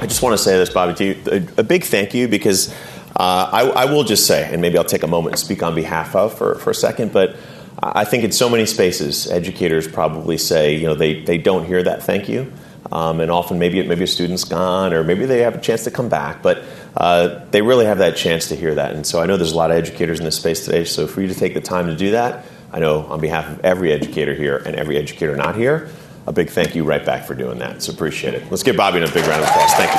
I just want to say this, Bobby, to you, a big thank you, because I will just say, and maybe I'll take a moment and speak on behalf of for a second, but I think in so many spaces, educators probably say, they don't hear that thank you. And often maybe a student's gone, or maybe they have a chance to come back, but they really have that chance to hear that. And so I know there's a lot of educators in this space today, so for you to take the time to do that, I know on behalf of every educator here and every educator not here, a big thank you right back for doing that. So appreciate it. Let's give Bobby a big round of applause. Thank you,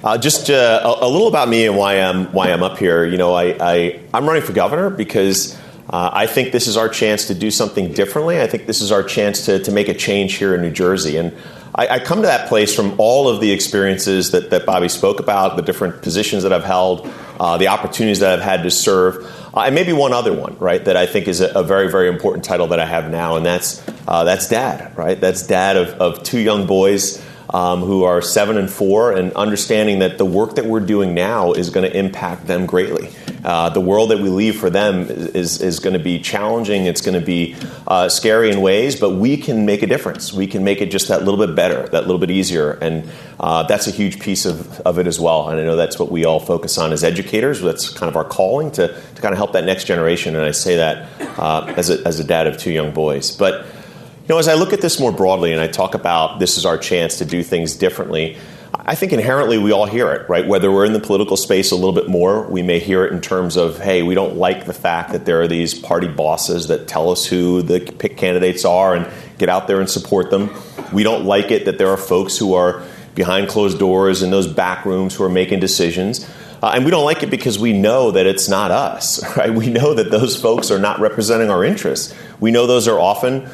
Bobby. Just a little about me and why I'm up here. I'm running for governor because I think this is our chance to do something differently. I think this is our chance to make a change here in New Jersey. And I come to that place from all of the experiences that Bobby spoke about, the different positions that I've held, the opportunities that I've had to serve, and maybe one other one, right, that I think is a very, very important title that I have now, and that's dad, right? That's dad of two young boys who are 7 and 4, and understanding that the work that we're doing now is going to impact them greatly. The world that we leave for them is going to be challenging. It's going to be scary in ways, but we can make a difference. We can make it just that little bit better, that little bit easier, and that's a huge piece of it as well. And I know that's what we all focus on as educators. That's kind of our calling to kind of help that next generation, and I say that as a dad of two young boys. But as I look at this more broadly and I talk about this is our chance to do things differently, I think inherently we all hear it, right? Whether we're in the political space a little bit more, we may hear it in terms of, hey, we don't like the fact that there are these party bosses that tell us who the pick candidates are and get out there and support them. We don't like it that there are folks who are behind closed doors in those back rooms who are making decisions. And we don't like it because we know that it's not us, right? We know that those folks are not representing our interests. We know those are often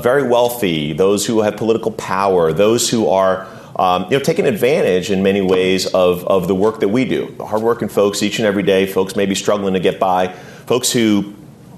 very wealthy, those who have political power, those who are taking advantage in many ways of the work that we do. Hardworking folks each and every day, folks maybe struggling to get by, folks who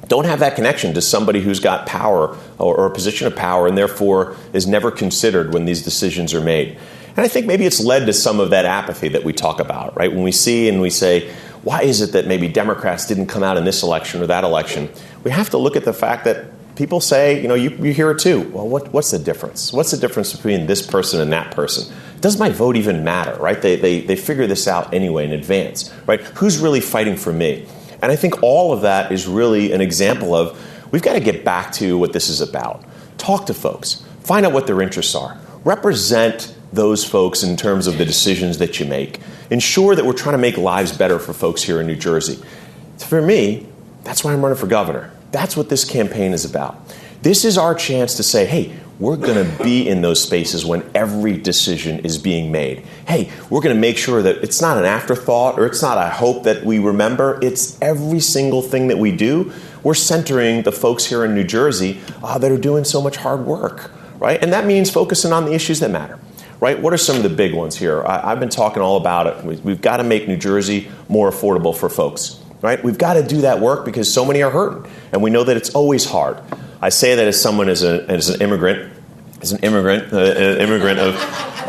don't have that connection to somebody who's got power or a position of power and therefore is never considered when these decisions are made. And I think maybe it's led to some of that apathy that we talk about, right? When we see and we say, why is it that maybe Democrats didn't come out in this election or that election? We have to look at the fact that people say, you hear it too. Well, what's the difference? What's the difference between this person and that person? Does my vote even matter, right? They figure this out anyway in advance, right? Who's really fighting for me? And I think all of that is really an example of we've got to get back to what this is about. Talk to folks. Find out what their interests are. Represent those folks in terms of the decisions that you make. Ensure that we're trying to make lives better for folks here in New Jersey. For me, that's why I'm running for governor. That's what this campaign is about. This is our chance to say, hey, we're going to be in those spaces when every decision is being made. Hey, we're going to make sure that it's not an afterthought or it's not a hope that we remember. It's every single thing that we do. We're centering the folks here in New Jersey that are doing so much hard work, right? And that means focusing on the issues that matter. Right? What are some of the big ones here? I've been talking all about it. We've got to make New Jersey more affordable for folks. Right? We've got to do that work because so many are hurting, and we know that it's always hard. I say that as someone as an immigrant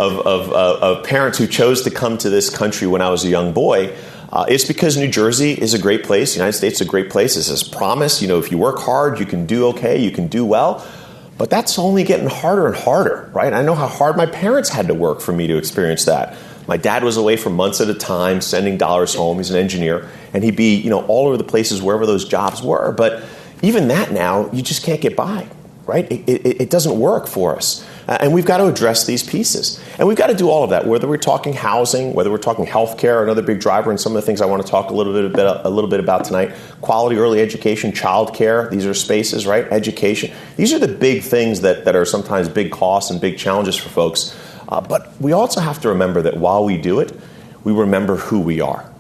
of parents who chose to come to this country when I was a young boy. It's because New Jersey is a great place. The United States is a great place. It's this promise. If you work hard, you can do okay. You can do well. But that's only getting harder and harder, right? I know how hard my parents had to work for me to experience that. My dad was away for months at a time, sending dollars home. He's an engineer, and he'd be, all over the places wherever those jobs were. But even that now, you just can't get by, right? It doesn't work for us. And we've got to address these pieces. And we've got to do all of that, whether we're talking housing, whether we're talking healthcare, another big driver, and some of the things I want to talk a little bit about tonight. Quality early education, childcare, these are spaces, right? Education. These are the big things that are sometimes big costs and big challenges for folks. But we also have to remember that while we do it, we remember who we are.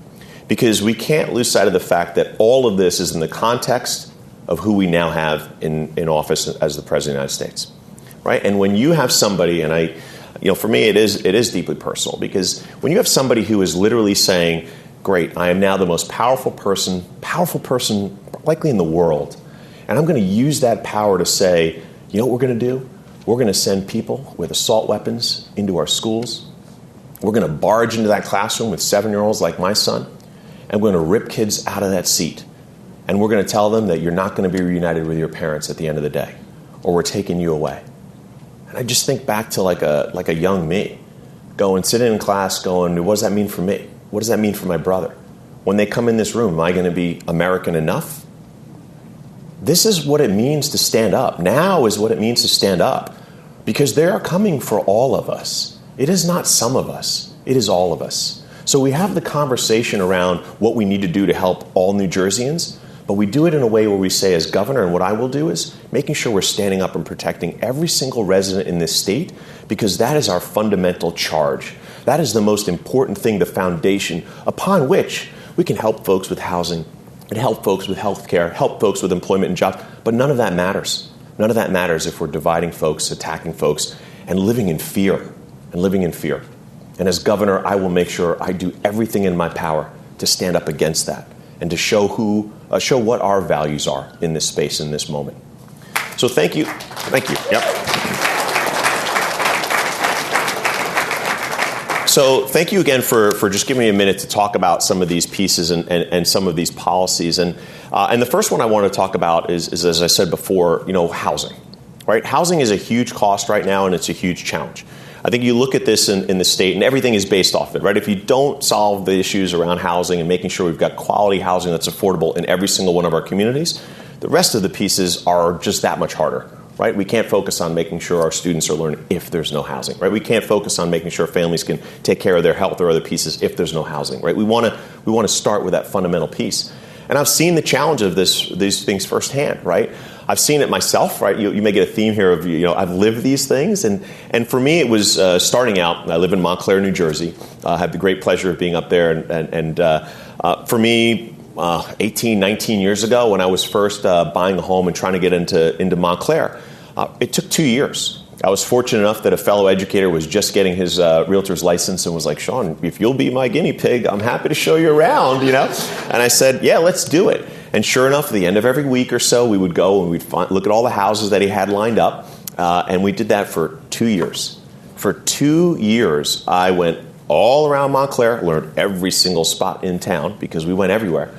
Because we can't lose sight of the fact that all of this is in the context of who we now have in office as the President of the United States. Right? And when you have somebody, and for me, it is deeply personal, because when you have somebody who is literally saying, great, I am now the most powerful person likely in the world, and I'm going to use that power to say, you know what we're going to do? We're going to send people with assault weapons into our schools. We're going to barge into that classroom with 7-year-olds like my son, and we're going to rip kids out of that seat. And we're going to tell them that you're not going to be reunited with your parents at the end of the day, or we're taking you away. And I just think back to like a young me, going, sitting in class going, what does that mean for me? What does that mean for my brother? When they come in this room, am I going to be American enough? This is what it means to stand up. Now is what it means to stand up. Because they are coming for all of us. It is not some of us. It is all of us. So we have the conversation around what we need to do to help all New Jerseyans, but we do it in a way where we say, as governor, and what I will do is making sure we're standing up and protecting every single resident in this state, because that is our fundamental charge. That is the most important thing, the foundation upon which we can help folks with housing and help folks with health care, help folks with employment and jobs. But none of that matters. None of that matters if we're dividing folks, attacking folks, and living in fear. And as governor, I will make sure I do everything in my power to stand up against that and to show what our values are in this space, in this moment. So thank you. Thank you. Yep. So thank you again for just giving me a minute to talk about some of these pieces and some of these policies. And the first one I want to talk about is, as I said before, housing. Right? Housing is a huge cost right now, and it's a huge challenge. I think you look at this in the state, and everything is based off it, right? If you don't solve the issues around housing and making sure we've got quality housing that's affordable in every single one of our communities, the rest of the pieces are just that much harder, right? We can't focus on making sure our students are learning if there's no housing, right? We can't focus on making sure families can take care of their health or other pieces if there's no housing, right? We want to start with that fundamental piece. And I've seen the challenge of these things firsthand, right? I've seen it myself, right? You may get a theme here of, I've lived these things. And for me, it was starting out. I live in Montclair, New Jersey. I had the great pleasure of being up there. And for me, 18, 19 years ago, when I was first buying a home and trying to get into Montclair, it took 2 years. I was fortunate enough that a fellow educator was just getting his realtor's license and was like, Sean, if you'll be my guinea pig, I'm happy to show you around, And I said, yeah, let's do it. And sure enough, at the end of every week or so, we would go and we'd look at all the houses that he had lined up. And we did that for 2 years. For 2 years, I went all around Montclair, learned every single spot in town because we went everywhere,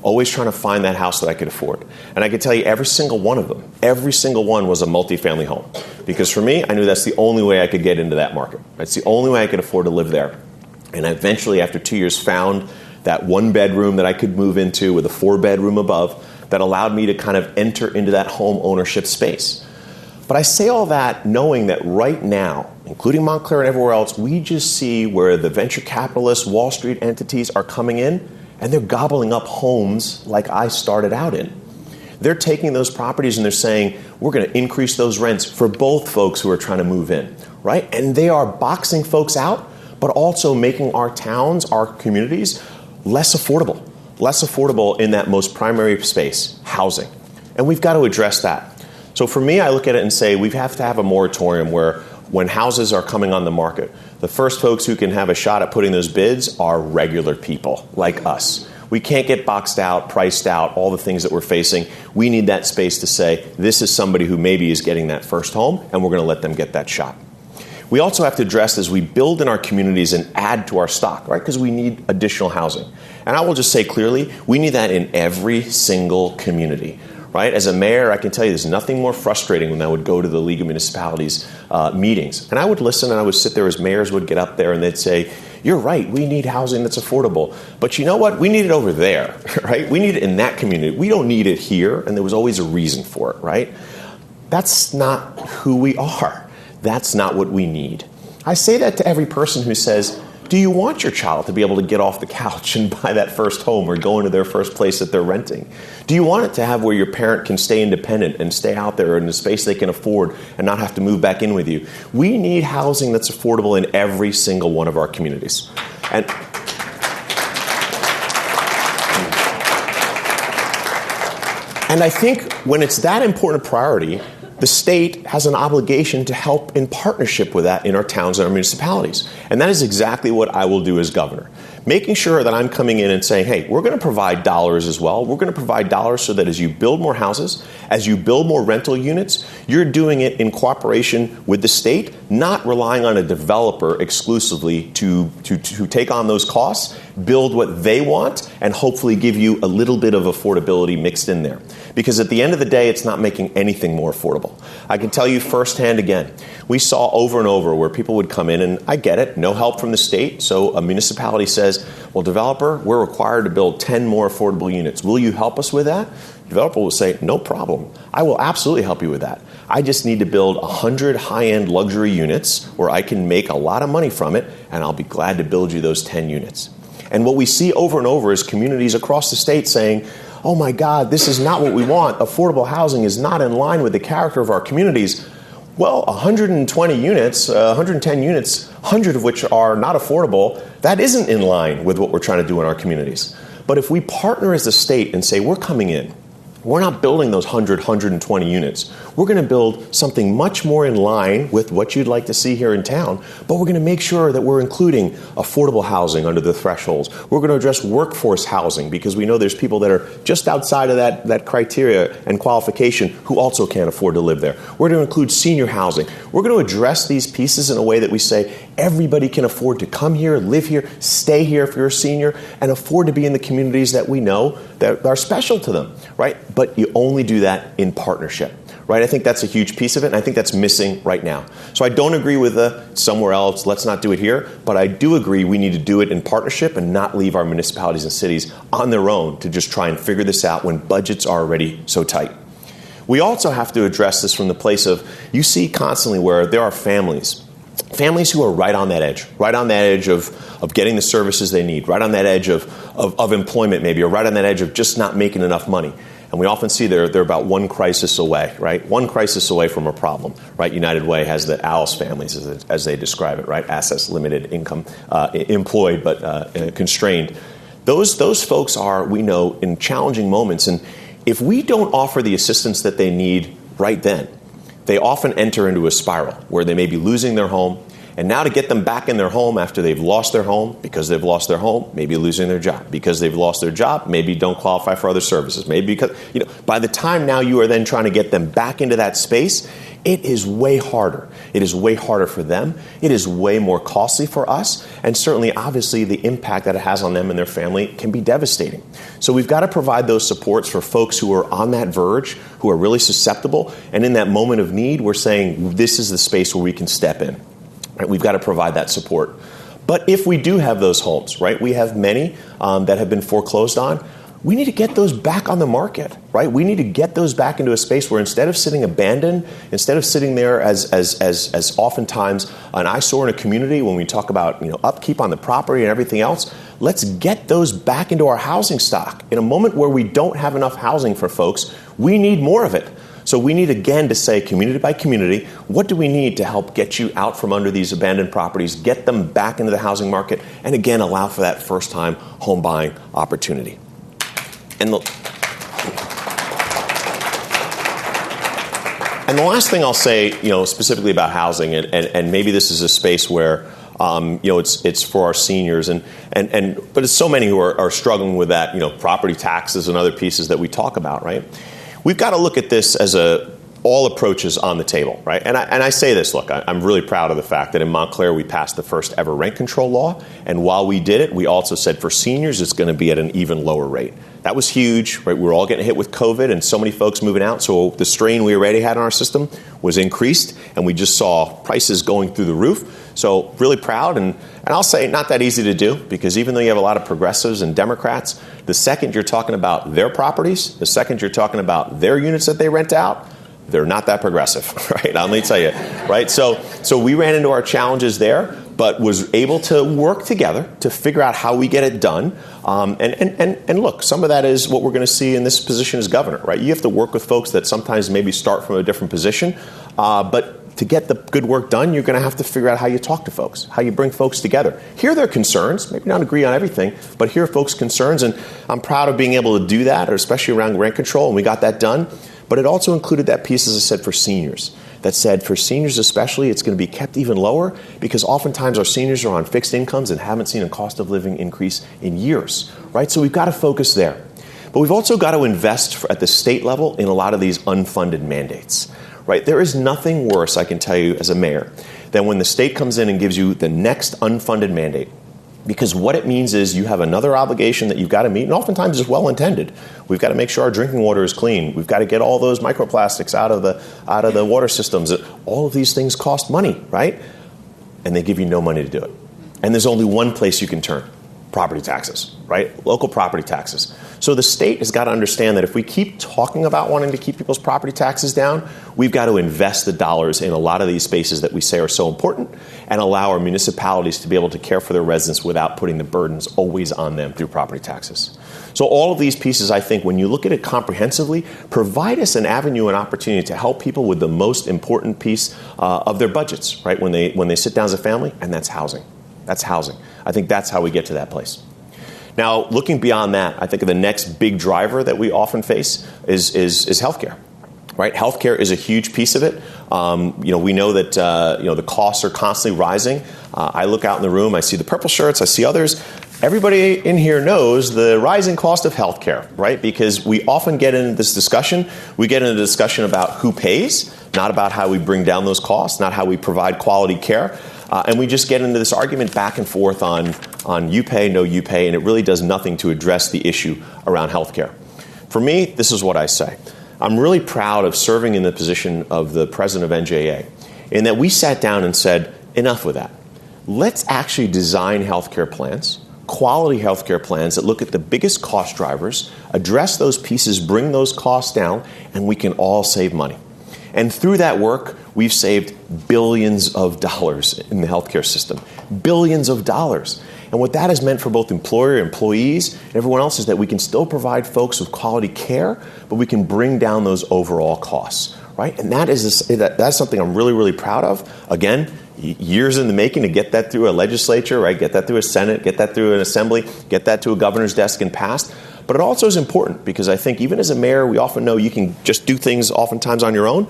always trying to find that house that I could afford. And I could tell you every single one of them, every single one was a multifamily home. Because for me, I knew that's the only way I could get into that market. It's the only way I could afford to live there. And I eventually, after 2 years, found that 1 bedroom that I could move into with a 4 bedroom above that allowed me to kind of enter into that home ownership space. But I say all that knowing that right now, including Montclair and everywhere else, we just see where the venture capitalists, Wall Street entities are coming in and they're gobbling up homes like I started out in. They're taking those properties and they're saying, we're going to increase those rents for both folks who are trying to move in, right? And they are boxing folks out, but also making our towns, our communities, less affordable in that most primary space, housing. And we've got to address that. So for me, I look at it and say we have to have a moratorium where when houses are coming on the market, the first folks who can have a shot at putting those bids are regular people like us. We can't get boxed out, priced out, all the things that we're facing. We need that space to say, this is somebody who maybe is getting that first home, and we're going to let them get that shot. We also have to address as we build in our communities and add to our stock, right? Because we need additional housing. And I will just say clearly, we need that in every single community, right? As a mayor, I can tell you there's nothing more frustrating when I would go to the League of Municipalities meetings. And I would listen and I would sit there as mayors would get up there and they'd say, you're right, we need housing that's affordable. But you know what? We need it over there, right? We need it in that community. We don't need it here. And there was always a reason for it, right? That's not who we are. That's not what we need. I say that to every person who says, do you want your child to be able to get off the couch and buy that first home or go into their first place that they're renting? Do you want it to have where your parent can stay independent and stay out there in a space they can afford and not have to move back in with you? We need housing that's affordable in every single one of our communities. And I think when it's that important priority, the state has an obligation to help in partnership with that in our towns and our municipalities. And that is exactly what I will do as governor. making sure that I'm coming in and saying, hey, we're going to provide dollars as well. We're going to provide dollars so that as you build more houses, as you build more rental units, you're doing it in cooperation with the state, not relying on a developer exclusively to take on those costs, build what they want, and hopefully give you a little bit of affordability mixed in there. Because at the end of the day, it's not making anything more affordable. I can tell you firsthand again, we saw over and over where people would come in, and I get it, no help from the state, so a municipality says, well, developer, we're required to build 10 more affordable units. Will you help us with that? The developer will say, no problem. I will absolutely help you with that. I just need to build 100 high-end luxury units where I can make a lot of money from it, and I'll be glad to build you those 10 units. And what we see over and over is communities across the state saying, oh my God, this is not what we want. Affordable housing is not in line with the character of our communities. Well, 120 units, 110 units, 100 of which are not affordable, that isn't in line with what we're trying to do in our communities. But if we partner as a state and say, we're coming in, we're not building those 100, 120 units. We're going to build something much more in line with what you'd like to see here in town, but we're going to make sure that we're including affordable housing under the thresholds. We're going to address workforce housing because we know there's people that are just outside of that criteria and qualification who also can't afford to live there. We're going to include senior housing. We're going to address these pieces in a way that we say everybody can afford to come here, live here, stay here if you're a senior, and afford to be in the communities that we know that are special to them, right? But you only do that in partnership, right? I think that's a huge piece of it, and I think that's missing right now. So I don't agree with somewhere else, let's not do it here, but I do agree we need to do it in partnership and not leave our municipalities and cities on their own to just try and figure this out when budgets are already so tight. We also have to address this from the place of, you see constantly where there are families who are right on that edge of getting the services they need, right on that edge of employment maybe, or right on that edge of just not making enough money. And we often see they're about one crisis away, right? One crisis away from a problem, right? United Way has the ALICE families, as they describe it, right? Assets, limited income, employed but constrained. Those folks are, we know, in challenging moments. And if we don't offer the assistance that they need right then, they often enter into a spiral where they may be losing their home. And now to get them back in their home after they've lost their home, because they've lost their home, maybe losing their job. Because they've lost their job, maybe don't qualify for other services. Maybe because, by the time now you are then trying to get them back into that space, it is way harder. It is way harder for them. It is way more costly for us. And certainly, obviously, the impact that it has on them and their family can be devastating. So we've got to provide those supports for folks who are on that verge, who are really susceptible. And in that moment of need, we're saying this is the space where we can step in. Right? We've got to provide that support. But if we do have those homes, right, we have many that have been foreclosed on, we need to get those back on the market, right? We need to get those back into a space where instead of sitting abandoned, instead of sitting there as oftentimes an eyesore in a community when we talk about upkeep on the property and everything else, let's get those back into our housing stock. In a moment where we don't have enough housing for folks, we need more of it. So we need, again, to say community by community, what do we need to help get you out from under these abandoned properties, get them back into the housing market, and again, allow for that first-time home buying opportunity. And the last thing I'll say, specifically about housing, and maybe this is a space where it's for our seniors, but it's so many who are struggling with that, property taxes and other pieces that we talk about, right? We've got to look at this as all approaches on the table, right? And I say this, look, I'm really proud of the fact that in Montclair we passed the first ever rent control law, and while we did it, we also said for seniors it's going to be at an even lower rate. That was huge, right? We were all getting hit with COVID and so many folks moving out, so the strain we already had in our system was increased, and we just saw prices going through the roof. So really proud, and I'll say not that easy to do, because even though you have a lot of progressives and Democrats, the second you're talking about their properties, the second you're talking about their units that they rent out, they're not that progressive, right? Let me tell you, right? So we ran into our challenges there, but was able to work together to figure out how we get it done. And look, some of that is what we're going to see in this position as governor, right? You have to work with folks that sometimes maybe start from a different position, but to get the good work done, you're going to have to figure out how you talk to folks, how you bring folks together. Hear their concerns, maybe not agree on everything, but hear folks' concerns. And I'm proud of being able to do that, or especially around rent control, and we got that done. But it also included that piece, as I said, for seniors. that said for seniors especially, it's going to be kept even lower because oftentimes our seniors are on fixed incomes and haven't seen a cost of living increase in years, right? So we've got to focus there. But we've also got to invest at the state level in a lot of these unfunded mandates, right? There is nothing worse, I can tell you as a mayor, than when the state comes in and gives you the next unfunded mandate. Because what it means is you have another obligation that you've got to meet, and oftentimes it's well-intended. We've got to make sure our drinking water is clean. We've got to get all those microplastics out of the water systems. All of these things cost money, right? And they give you no money to do it. And there's only one place you can turn: property taxes, right? Local property taxes. So the state has got to understand that if we keep talking about wanting to keep people's property taxes down, we've got to invest the dollars in a lot of these spaces that we say are so important and allow our municipalities to be able to care for their residents without putting the burdens always on them through property taxes. So all of these pieces, I think, when you look at it comprehensively, provide us an avenue and opportunity to help people with the most important piece of their budgets, right? When they sit down as a family, and that's housing. That's housing. I think that's how we get to that place. Now, looking beyond that, I think the next big driver that we often face is healthcare. Right, healthcare is a huge piece of it. We know that the costs are constantly rising. I look out in the room, I see the purple shirts, I see others. Everybody in here knows the rising cost of healthcare, right? Because we often get into this discussion. We get into a discussion about who pays, not about how we bring down those costs, not how we provide quality care. And we just get into this argument back and forth on you pay, no you pay, and it really does nothing to address the issue around healthcare. For me, this is what I say. I'm really proud of serving in the position of the president of NJA, in that we sat down and said, enough with that. Let's actually design healthcare plans, quality healthcare plans that look at the biggest cost drivers, address those pieces, bring those costs down, and we can all save money. And through that work, we've saved billions of dollars in the healthcare system. Billions of dollars. And what that has meant for both employer, employees, and everyone else is that we can still provide folks with quality care, but we can bring down those overall costs, right? And that's something I'm really, really proud of. Again, years in the making to get that through a legislature, right? Get that through a Senate, get that through an assembly, get that to a governor's desk and passed. But it also is important because I think even as a mayor, we often know you can just do things oftentimes on your own.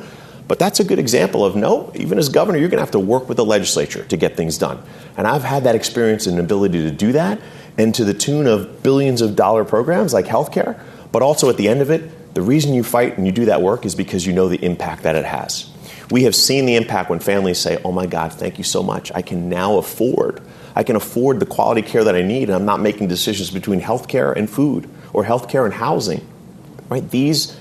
But that's a good example of no, even as governor, you're going to have to work with the legislature to get things done. And I've had that experience and ability to do that, and to the tune of billions of dollar programs like healthcare. But also at the end of it, the reason you fight and you do that work is because you know the impact that it has. We have seen the impact when families say, oh my God, thank you so much. I can afford the quality care that I need, and I'm not making decisions between healthcare and food or healthcare and housing. Right? These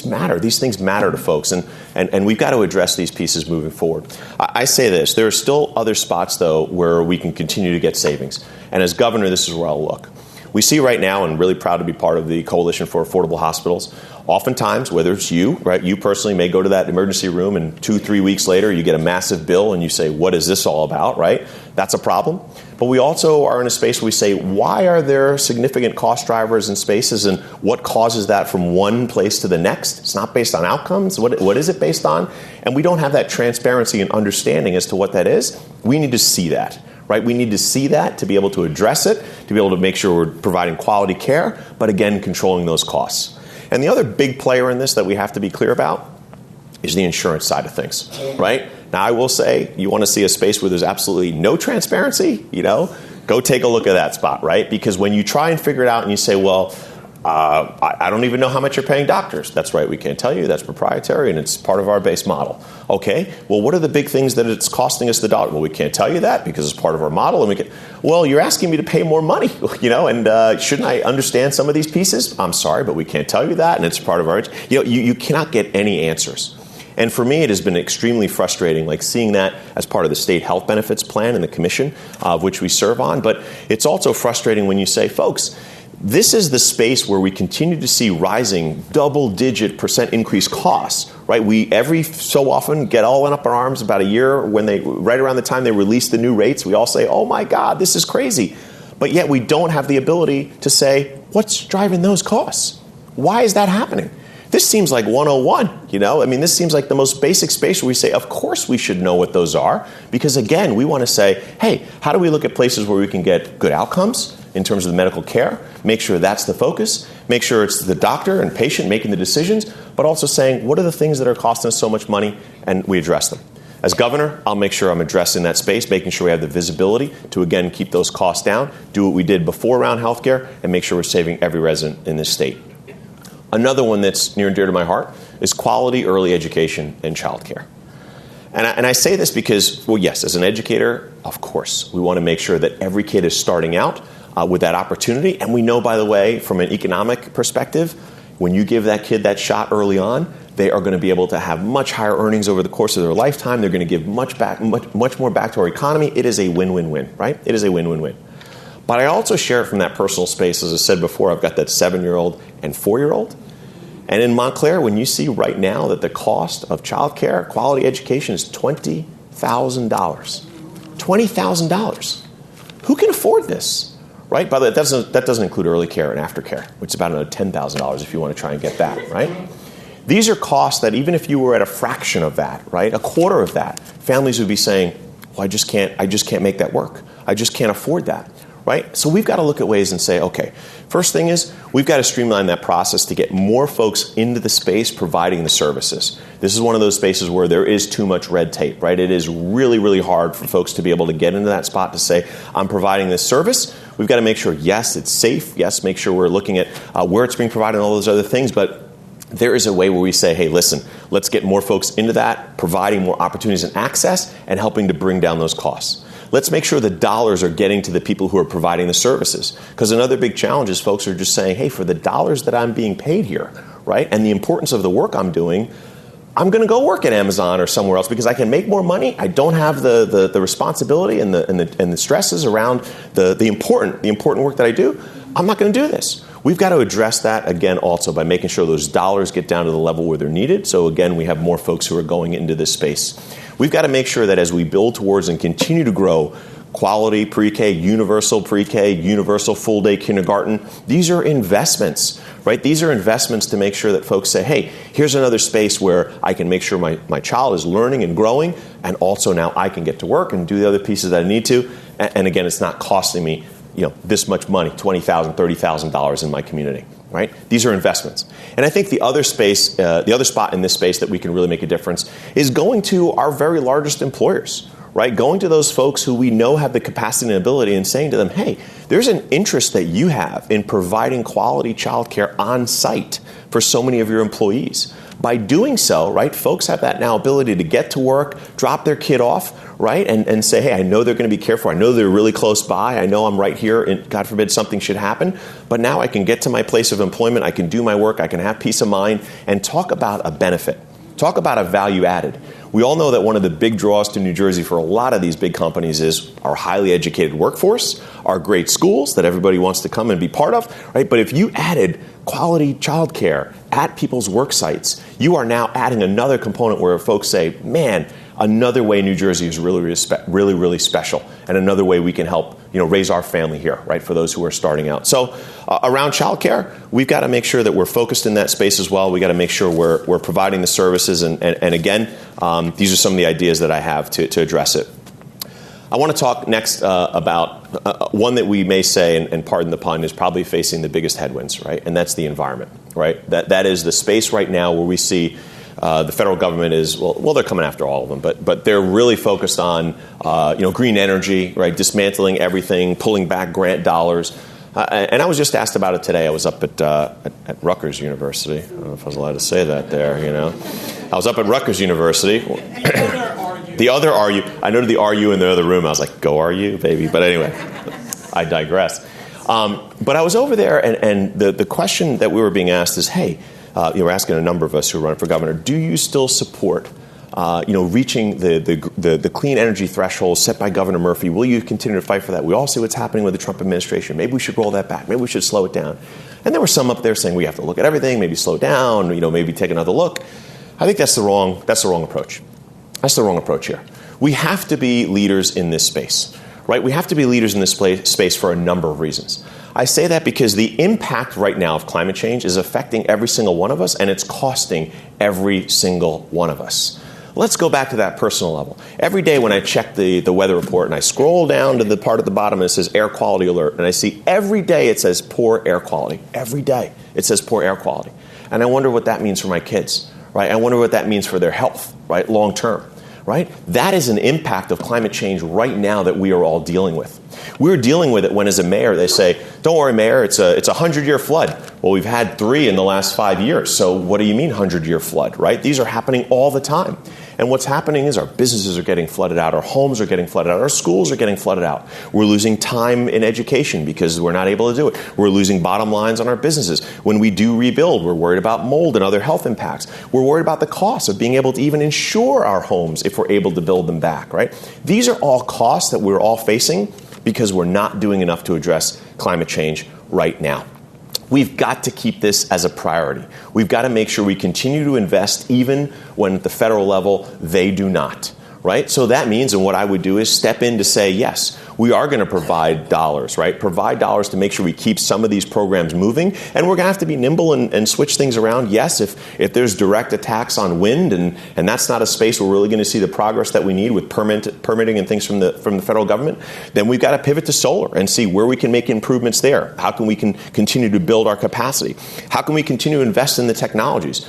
matter. These things matter to folks, and we've got to address these pieces moving forward. I say this. There are still other spots, though, where we can continue to get savings. And as governor, this is where I'll look. We see right now, and really proud to be part of the Coalition for Affordable Hospitals, oftentimes, whether it's you, right, you personally may go to that emergency room and 2-3 weeks later you get a massive bill and you say, what is this all about, right? That's a problem. But we also are in a space where we say, why are there significant cost drivers in spaces and what causes that from one place to the next? It's not based on outcomes. What is it based on? And we don't have that transparency and understanding as to what that is. We need to see that. Right? We need to see that to be able to address it, to be able to make sure we're providing quality care, but again, controlling those costs. And the other big player in this that we have to be clear about is the insurance side of things, right? Now, I will say, you want to see a space where there's absolutely no transparency, go take a look at that spot, right? Because when you try and figure it out and you say, well, I don't even know how much you're paying doctors. That's right, we can't tell you. That's proprietary, and it's part of our base model. Okay, well, what are the big things that it's costing us the dollar? Well, we can't tell you that because it's part of our model. And well, you're asking me to pay more money, and shouldn't I understand some of these pieces? I'm sorry, but we can't tell you that, and it's part of our, you cannot get any answers. And for me, it has been extremely frustrating, like seeing that as part of the state health benefits plan and the commission of which we serve on. But it's also frustrating when you say, folks, this is the space where we continue to see rising double-digit % increased costs, right? We every so often get all up in arms about a year when right around the time they release the new rates, we all say, oh my God, this is crazy. But yet we don't have the ability to say, what's driving those costs? Why is that happening? This seems like 101, this seems like the most basic space where we say, of course we should know what those are. Because again, we want to say, hey, how do we look at places where we can get good outcomes, in terms of the medical care, make sure that's the focus, make sure it's the doctor and patient making the decisions, but also saying, what are the things that are costing us so much money, and we address them. As governor, I'll make sure I'm addressing that space, making sure we have the visibility to, again, keep those costs down, do what we did before around healthcare, and make sure we're saving every resident in this state. Another one that's near and dear to my heart is quality early education and childcare. And I say this because, well, yes, as an educator, of course, we want to make sure that every kid is starting out with that opportunity. And we know, by the way, from an economic perspective, when you give that kid that shot early on, they are going to be able to have much higher earnings over the course of their lifetime. They're going to give much more back to our economy. It is a win-win-win, right? It is a win-win-win. But I also share it from that personal space. As I said before, I've got that 7-year-old and 4-year-old. And in Montclair, when you see right now that the cost of childcare, quality education is $20,000. $20,000. Who can afford this? Right? By the way, that doesn't include early care and aftercare, which is about another $10,000 if you want to try and get that, right? These are costs that even if you were at a fraction of that, right, a quarter of that, families would be saying, well, I just can't make that work. I just can't afford that. Right? So we've got to look at ways and say, okay, first thing is we've got to streamline that process to get more folks into the space providing the services. This is one of those spaces where there is too much red tape, right? It is really, really hard for folks to be able to get into that spot to say, I'm providing this service. We've got to make sure, yes, it's safe. Yes, make sure we're looking at where it's being provided and all those other things. But there is a way where we say, hey, listen, let's get more folks into that, providing more opportunities and access and helping to bring down those costs. Let's make sure the dollars are getting to the people who are providing the services. Because another big challenge is folks are just saying, hey, for the dollars that I'm being paid here, right, and the importance of the work I'm doing, I'm going to go work at Amazon or somewhere else because I can make more money. I don't have the responsibility and the stresses around the important work that I do. I'm not going to do this. We've got to address that, again, also by making sure those dollars get down to the level where they're needed. So, again, we have more folks who are going into this space. We've got to make sure that as we build towards and continue to grow quality pre-K, universal full-day kindergarten, these are investments, right? These are investments to make sure that folks say, hey, here's another space where I can make sure my child is learning and growing, and also now I can get to work and do the other pieces that I need to. And again, it's not costing me this much money, $20,000, $30,000 in my community, right? These are investments. And I think the other space, the other spot in this space that we can really make a difference is going to our very largest employers, right? Going to those folks who we know have the capacity and ability and saying to them, hey, there's an interest that you have in providing quality childcare on site for so many of your employees. By doing so, right, folks have that now ability to get to work, drop their kid off, right, and say, hey, I know they're going to be careful. I know they're really close by. I know I'm right here, and God forbid something should happen. But now I can get to my place of employment. I can do my work. I can have peace of mind and talk about a benefit. Talk about a value added. We all know that one of the big draws to New Jersey for a lot of these big companies is our highly educated workforce, our great schools that everybody wants to come and be part of, right? But if you added quality childcare at people's work sites, you are now adding another component where folks say, man, another way New Jersey is really special, and another way we can help raise our family here, right, for those who are starting out. So around childcare, we've got to make sure that we're focused in that space as well. We've got to make sure we're providing the services, and again, these are some of the ideas that I have to address it. I want to talk next about one that we may say, and pardon the pun, is probably facing the biggest headwinds, right, and that's the environment, right? That is the space right now where we see the federal government is, well, they're coming after all of them, but they're really focused on, green energy, right? Dismantling everything, pulling back grant dollars. And I was just asked about it today. I was up at Rutgers University. I don't know if I was allowed to say that there, I was up at Rutgers University. The other RU. I noted the RU in the other room. I was like, go RU, baby. But anyway, I digress. But I was over there, and the question that we were being asked is, hey, we're asking a number of us who are running for governor, do you still support reaching the clean energy threshold set by Governor Murphy? Will you continue to fight for that? We all see what's happening with the Trump administration. Maybe we should roll that back. Maybe we should slow it down. And there were some up there saying we have to look at everything, maybe slow down, maybe take another look. I think that's the wrong approach. That's the wrong approach here. We have to be leaders in this space, right? We have to be leaders in this space for a number of reasons. I say that because the impact right now of climate change is affecting every single one of us, and it's costing every single one of us. Let's go back to that personal level. Every day when I check the weather report and I scroll down to the part at the bottom and it says air quality alert, and I see every day it says poor air quality. Every day it says poor air quality. And I wonder what that means for my kids, right? I wonder what that means for their health, right, long term. Right? That is an impact of climate change right now that we are all dealing with. We're dealing with it when, as a mayor, they say, don't worry, mayor, it's a 100-year flood. Well, we've had 3 in the last 5 years. So what do you mean 100-year flood, right? These are happening all the time. And what's happening is our businesses are getting flooded out, our homes are getting flooded out, our schools are getting flooded out. We're losing time in education because we're not able to do it. We're losing bottom lines on our businesses. When we do rebuild, we're worried about mold and other health impacts. We're worried about the cost of being able to even insure our homes if we're able to build them back, right? These are all costs that we're all facing because we're not doing enough to address climate change right now. We've got to keep this as a priority. We've got to make sure we continue to invest even when at the federal level they do not, right? So that means, and what I would do is step in to say, yes, we are going to provide dollars, right? Provide dollars to make sure we keep some of these programs moving. And we're going to have to be nimble and switch things around. Yes, if there's direct attacks on wind, and that's not a space where we're really going to see the progress that we need with permitting and things from the federal government, then we've got to pivot to solar and see where we can make improvements there. How can we continue to build our capacity? How can we continue to invest in the technologies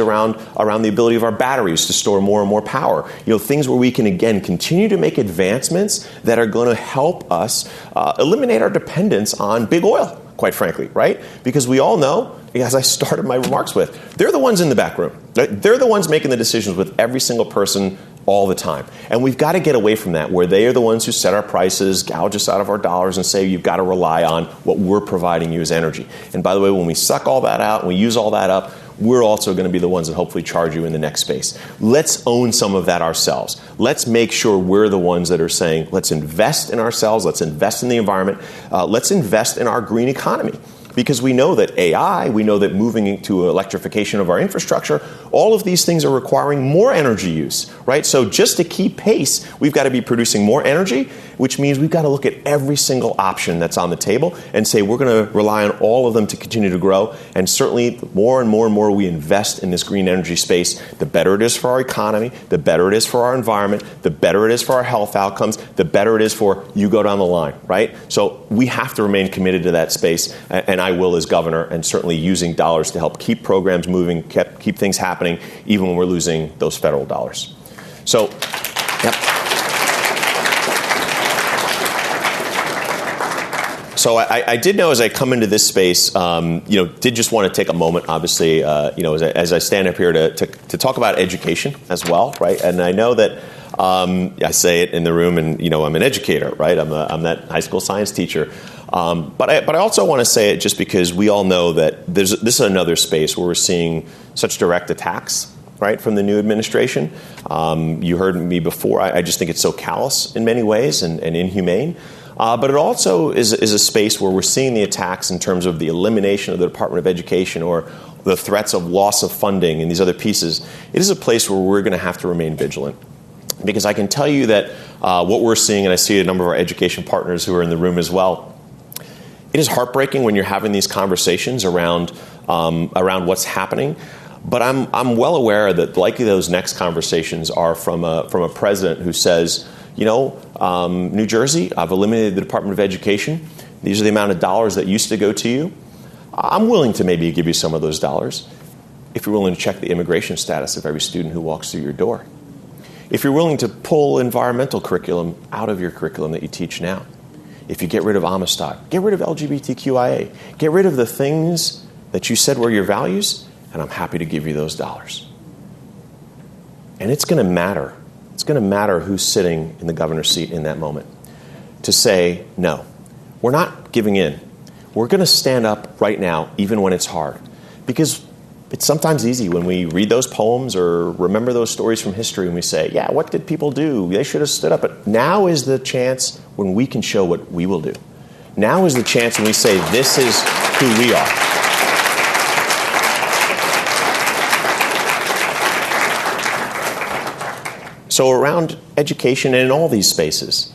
around the ability of our batteries to store more and more power? Things where we can, again, continue to make advancements that are going to help us eliminate our dependence on big oil, quite frankly, right? Because we all know, as I started my remarks with, they're the ones in the back room. They're the ones making the decisions with every single person all the time. And we've got to get away from that, where they are the ones who set our prices, gouge us out of our dollars, and say you've got to rely on what we're providing you as energy. And by the way, when we suck all that out and we use all that up, we're also going to be the ones that hopefully charge you in the next space. Let's own some of that ourselves. Let's make sure we're the ones that are saying, let's invest in ourselves, let's invest in the environment, let's invest in our green economy. Because we know that AI, we know that moving into electrification of our infrastructure, all of these things are requiring more energy use, right? So just to keep pace, we've got to be producing more energy, which means we've got to look at every single option that's on the table and say we're going to rely on all of them to continue to grow. And certainly the more and more and more we invest in this green energy space, the better it is for our economy, the better it is for our environment, the better it is for our health outcomes, the better it is for you go down the line, right? So we have to remain committed to that space, and I will as governor, and certainly using dollars to help keep programs moving, keep things happening, even when we're losing those federal dollars. So, yep. So I did know as I come into this space, did just want to take a moment, obviously, as I stand up here to talk about education as well, right? And I know that I say it in the room, and I'm an educator, right? I'm that high school science teacher. But I also want to say it just because we all know that this is another space where we're seeing such direct attacks, right, from the new administration. You heard me before. I just think it's so callous in many ways and inhumane. But it also is a space where we're seeing the attacks in terms of the elimination of the Department of Education or the threats of loss of funding and these other pieces. It is a place where we're going to have to remain vigilant. Because I can tell you that what we're seeing, and I see a number of our education partners who are in the room as well, it is heartbreaking when you're having these conversations around what's happening. But I'm well aware that likely those next conversations are from a president who says, New Jersey, I've eliminated the Department of Education. These are the amount of dollars that used to go to you. I'm willing to maybe give you some of those dollars if you're willing to check the immigration status of every student who walks through your door. If you're willing to pull environmental curriculum out of your curriculum that you teach now. If you get rid of Amistad, get rid of LGBTQIA, get rid of the things that you said were your values, and I'm happy to give you those dollars. And it's going to matter. It's going to matter who's sitting in the governor's seat in that moment to say, no, we're not giving in. We're going to stand up right now, even when it's hard. Because it's sometimes easy when we read those poems or remember those stories from history and we say, yeah, what did people do? They should have stood up. But now is the chance when we can show what we will do. Now is the chance when we say, this is who we are. So around education and in all these spaces,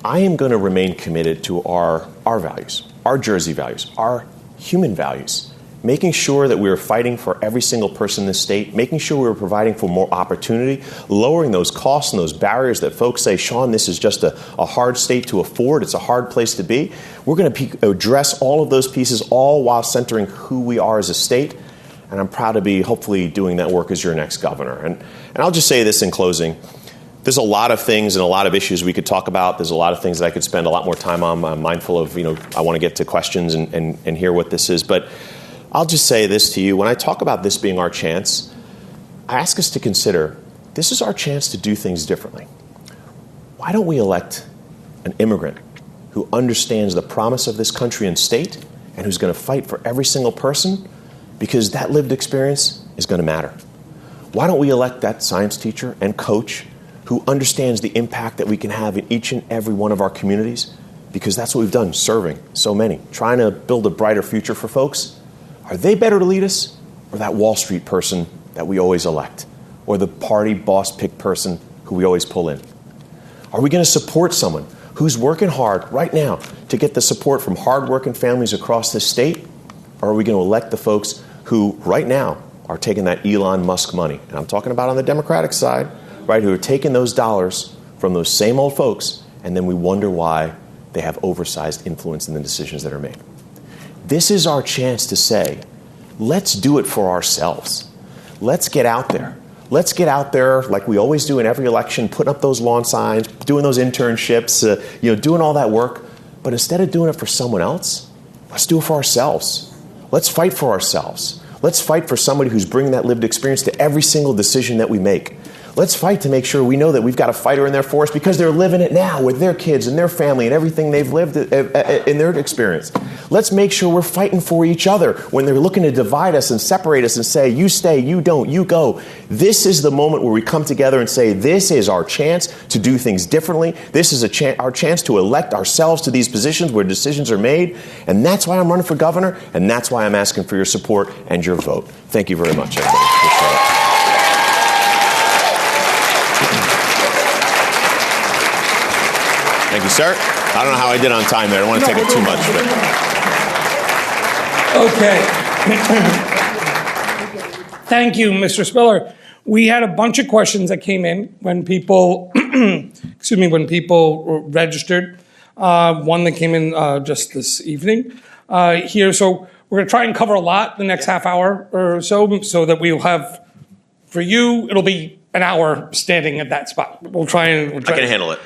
I am going to remain committed to our values, our Jersey values, our human values. making sure that we were fighting for every single person in this state, making sure we were providing for more opportunity, lowering those costs and those barriers that folks say, Sean, this is just a hard state to afford. It's a hard place to be. We're going to address all of those pieces, all while centering who we are as a state. And I'm proud to be hopefully doing that work as your next governor. And I'll just say this in closing. There's a lot of things and a lot of issues we could talk about. There's a lot of things that I could spend a lot more time on. I'm mindful of, I want to get to questions and hear what this is. But I'll just say this to you. When I talk about this being our chance, I ask us to consider this is our chance to do things differently. Why don't we elect an immigrant who understands the promise of this country and state and who's going to fight for every single person, because that lived experience is going to matter. Why don't we elect that science teacher and coach who understands the impact that we can have in each and every one of our communities, because that's what we've done, serving so many, trying to build a brighter future for folks. Are they better to lead us, or that Wall Street person that we always elect, or the party boss pick person who we always pull in? Are we going to support someone who's working hard right now to get the support from hardworking families across this state? Or are we going to elect the folks who right now are taking that Elon Musk money? And I'm talking about on the Democratic side, right, who are taking those dollars from those same old folks, and then we wonder why they have oversized influence in the decisions that are made. This is our chance to say, let's do it for ourselves. Let's get out there. Let's get out there like we always do in every election, putting up those lawn signs, doing those internships, doing all that work. But instead of doing it for someone else, let's do it for ourselves. Let's fight for ourselves. Let's fight for somebody who's bringing that lived experience to every single decision that we make. Let's fight to make sure we know that we've got a fighter in there for us because they're living it now with their kids and their family and everything they've lived in their experience. Let's make sure we're fighting for each other when they're looking to divide us and separate us and say, you stay, you don't, you go. This is the moment where we come together and say, this is our chance to do things differently. This is our chance to elect ourselves to these positions where decisions are made. And that's why I'm running for governor, and that's why I'm asking for your support and your vote. Thank you very much, everybody. Appreciate it. Thank you, sir. I don't know how I did on time there. I don't want to take it too much. Okay. Thank you, Mr. Spiller. We had a bunch of questions that came in when people, registered. One that came in just this evening here. So we're going to try and cover a lot the next half hour or so that we'll have, for you, it'll be an hour standing at that spot. We'll try. I can handle it.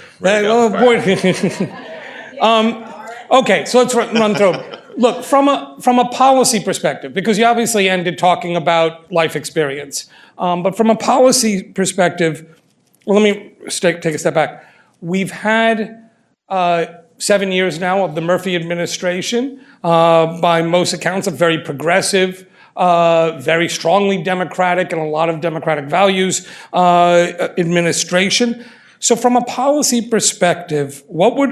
Okay, so let's run through. Look, from a policy perspective, because you obviously ended talking about life experience, but from a policy perspective, well, let me take a step back. We've had 7 years now of the Murphy administration, by most accounts, a very progressive, very strongly Democratic and a lot of Democratic values administration. So from a policy perspective,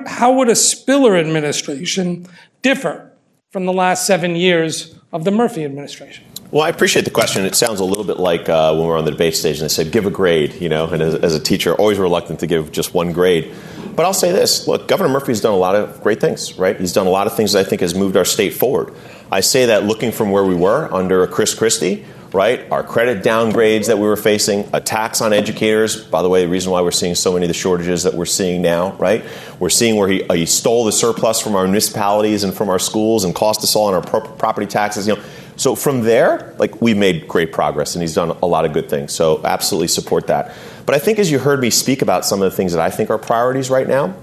how would a Spiller administration differ from the last 7 years of the Murphy administration? Well, I appreciate the question. It sounds a little bit like when we were on the debate stage and they said, give a grade, and as a teacher, always reluctant to give just one grade. But I'll say this, look, Governor Murphy's done a lot of great things, right? He's done a lot of things that I think has moved our state forward. I say that looking from where we were under Chris Christie, right? Our credit downgrades that we were facing, attacks on educators. By the way, the reason why we're seeing so many of the shortages that we're seeing now, right? We're seeing where he stole the surplus from our municipalities and from our schools and cost us all on our property taxes, So from there, we've made great progress, and he's done a lot of good things. So absolutely support that. But I think as you heard me speak about some of the things that I think are priorities right now,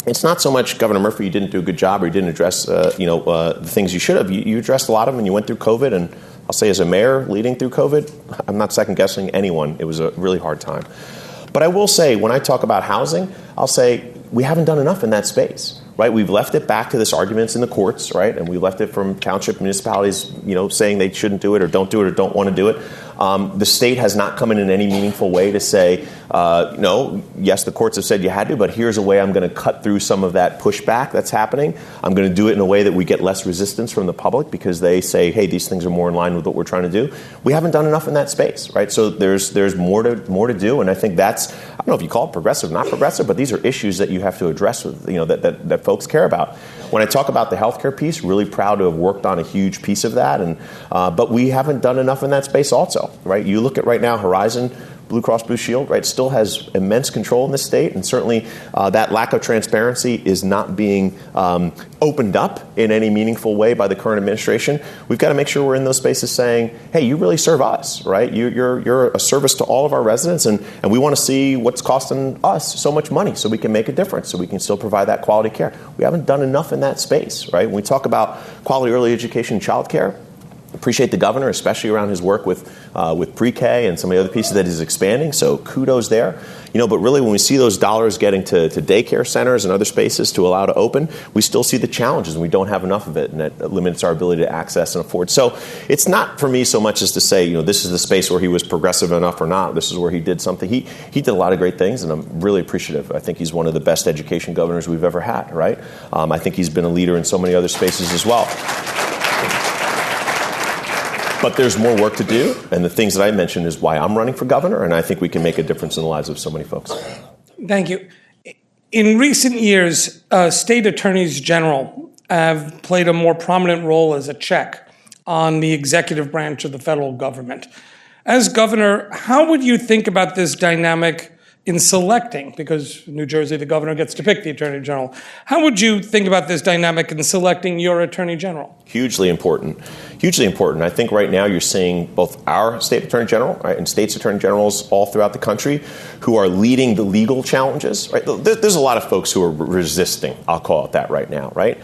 it's not so much, Governor Murphy, you didn't do a good job or you didn't address, the things you should have. You addressed a lot of them, and you went through COVID. And I'll say, as a mayor leading through COVID, I'm not second-guessing anyone. It was a really hard time. But I will say, when I talk about housing, I'll say we haven't done enough in that space. Right, we've left it back to this arguments in the courts, right? And we left it from township municipalities, saying they shouldn't do it or don't want to do it. The state has not come in any meaningful way to say, no, yes, the courts have said you had to, but here's a way I'm going to cut through some of that pushback that's happening. I'm going to do it in a way that we get less resistance from the public because they say, hey, these things are more in line with what we're trying to do. We haven't done enough in that space, right? So there's more to do, and I think that's, I don't know if you call it progressive, not progressive, but these are issues that you have to address with, that folks care about. when I talk about the healthcare piece, really proud to have worked on a huge piece of that. And but we haven't done enough in that space also, right? You look at right now, Horizon, Blue Cross Blue Shield, right, still has immense control in this state, and certainly that lack of transparency is not being opened up in any meaningful way by the current administration. We've got to make sure we're in those spaces saying, hey, you really serve us, right? You're a service to all of our residents, and we want to see what's costing us so much money so we can make a difference, so we can still provide that quality care. We haven't done enough in that space, right? When we talk about quality early education and child care, appreciate the governor, especially around his work with pre-K and some of the other pieces that he's expanding. So kudos there. But really when we see those dollars getting to daycare centers and other spaces to allow to open, we still see the challenges and we don't have enough of it, and that limits our ability to access and afford. So it's not for me so much as to say, this is the space where he was progressive enough or not. This is where he did something. He did a lot of great things, and I'm really appreciative. I think he's one of the best education governors we've ever had, right? I think he's been a leader in so many other spaces as well. But there's more work to do, and the things that I mentioned is why I'm running for governor, and I think we can make a difference in the lives of so many folks. Thank you. In recent years, state attorneys general have played a more prominent role as a check on the executive branch of the federal government. As governor, how would you think about this dynamic in selecting, because New Jersey, the governor gets to pick the attorney general. How would you think about this dynamic in selecting your attorney general? Hugely important. Hugely important. I think right now you're seeing both our state attorney general, right, and states attorney generals all throughout the country who are leading the legal challenges. Right? There's a lot of folks who are resisting, I'll call it that right now, right?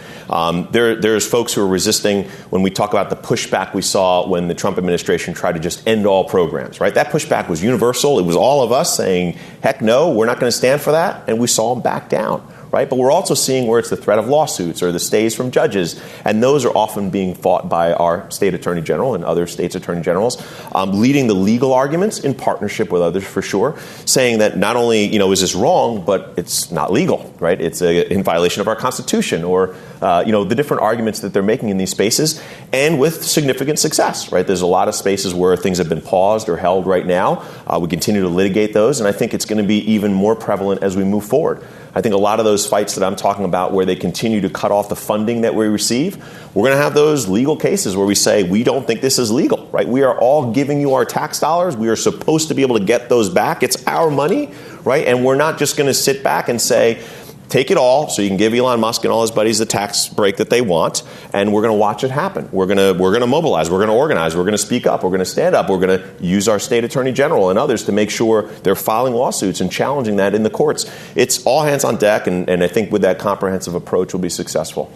There's folks who are resisting when we talk about the pushback we saw when the Trump administration tried to just end all programs, right? That pushback was universal. It was all of us saying, heck no, we're not going to stand for that. And we saw them back down. Right? But we're also seeing where it's the threat of lawsuits or the stays from judges. And those are often being fought by our state attorney general and other states' attorney generals, leading the legal arguments in partnership with others for sure, saying that not only, is this wrong, but it's not legal, right? It's in violation of our Constitution or, the different arguments that they're making in these spaces, and with significant success, right? There's a lot of spaces where things have been paused or held right now. We continue to litigate those, and I think it's going to be even more prevalent as we move forward. I think a lot of those fights that I'm talking about where they continue to cut off the funding that we receive, we're going to have those legal cases where we say, we don't think this is legal, right? We are all giving you our tax dollars. We are supposed to be able to get those back. It's our money, right? And we're not just going to sit back and say, take it all so you can give Elon Musk and all his buddies the tax break that they want, and we're going to watch it happen. We're going to mobilize. We're going to organize. We're going to speak up. We're going to stand up. We're going to use our state attorney general and others to make sure they're filing lawsuits and challenging that in the courts. It's all hands on deck, and I think with that comprehensive approach, we'll be successful.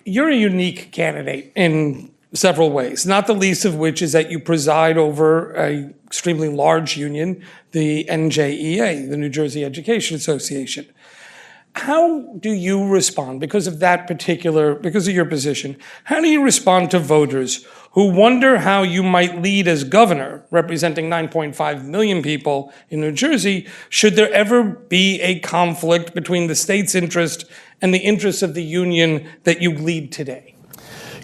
You're a unique candidate in several ways, not the least of which is that you preside over an extremely large union, the NJEA, the New Jersey Education Association. How do you respond, because of your position, how do you respond to voters who wonder how you might lead as governor, representing 9.5 million people in New Jersey, should there ever be a conflict between the state's interest and the interests of the union that you lead today?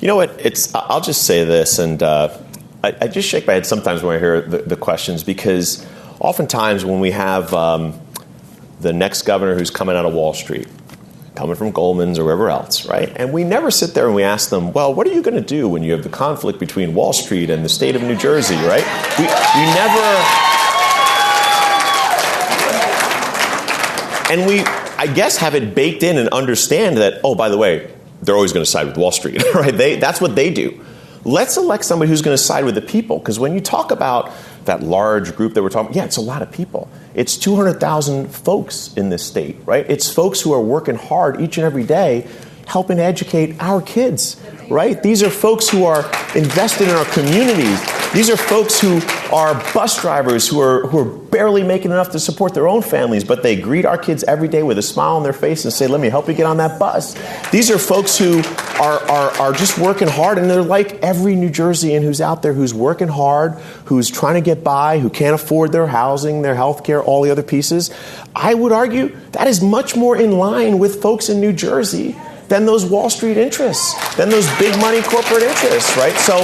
You know what? I'll just say this, and I just shake my head sometimes when I hear the questions, because oftentimes when we have the next governor who's coming out of Wall Street, coming from Goldman's or wherever else, right? And we never sit there and we ask them, well, what are you going to do when you have the conflict between Wall Street and the state of New Jersey, right? We never... And we, I guess, have it baked in and understand that, oh, by the way, they're always going to side with Wall Street, right? That's what they do. Let's elect somebody who's going to side with the people, because when you talk about that large group that we're talking about, yeah, it's a lot of people. It's 200,000 folks in this state, right? It's folks who are working hard each and every day helping to educate our kids, right? These are folks who are invested in our communities. These are folks who are bus drivers who are barely making enough to support their own families, but they greet our kids every day with a smile on their face and say, let me help you get on that bus. These are folks who are just working hard, and they're like every New Jerseyan who's out there who's working hard, who's trying to get by, who can't afford their housing, their health care, all the other pieces. I would argue that is much more in line with folks in New Jersey than those Wall Street interests, than those big money corporate interests, right? So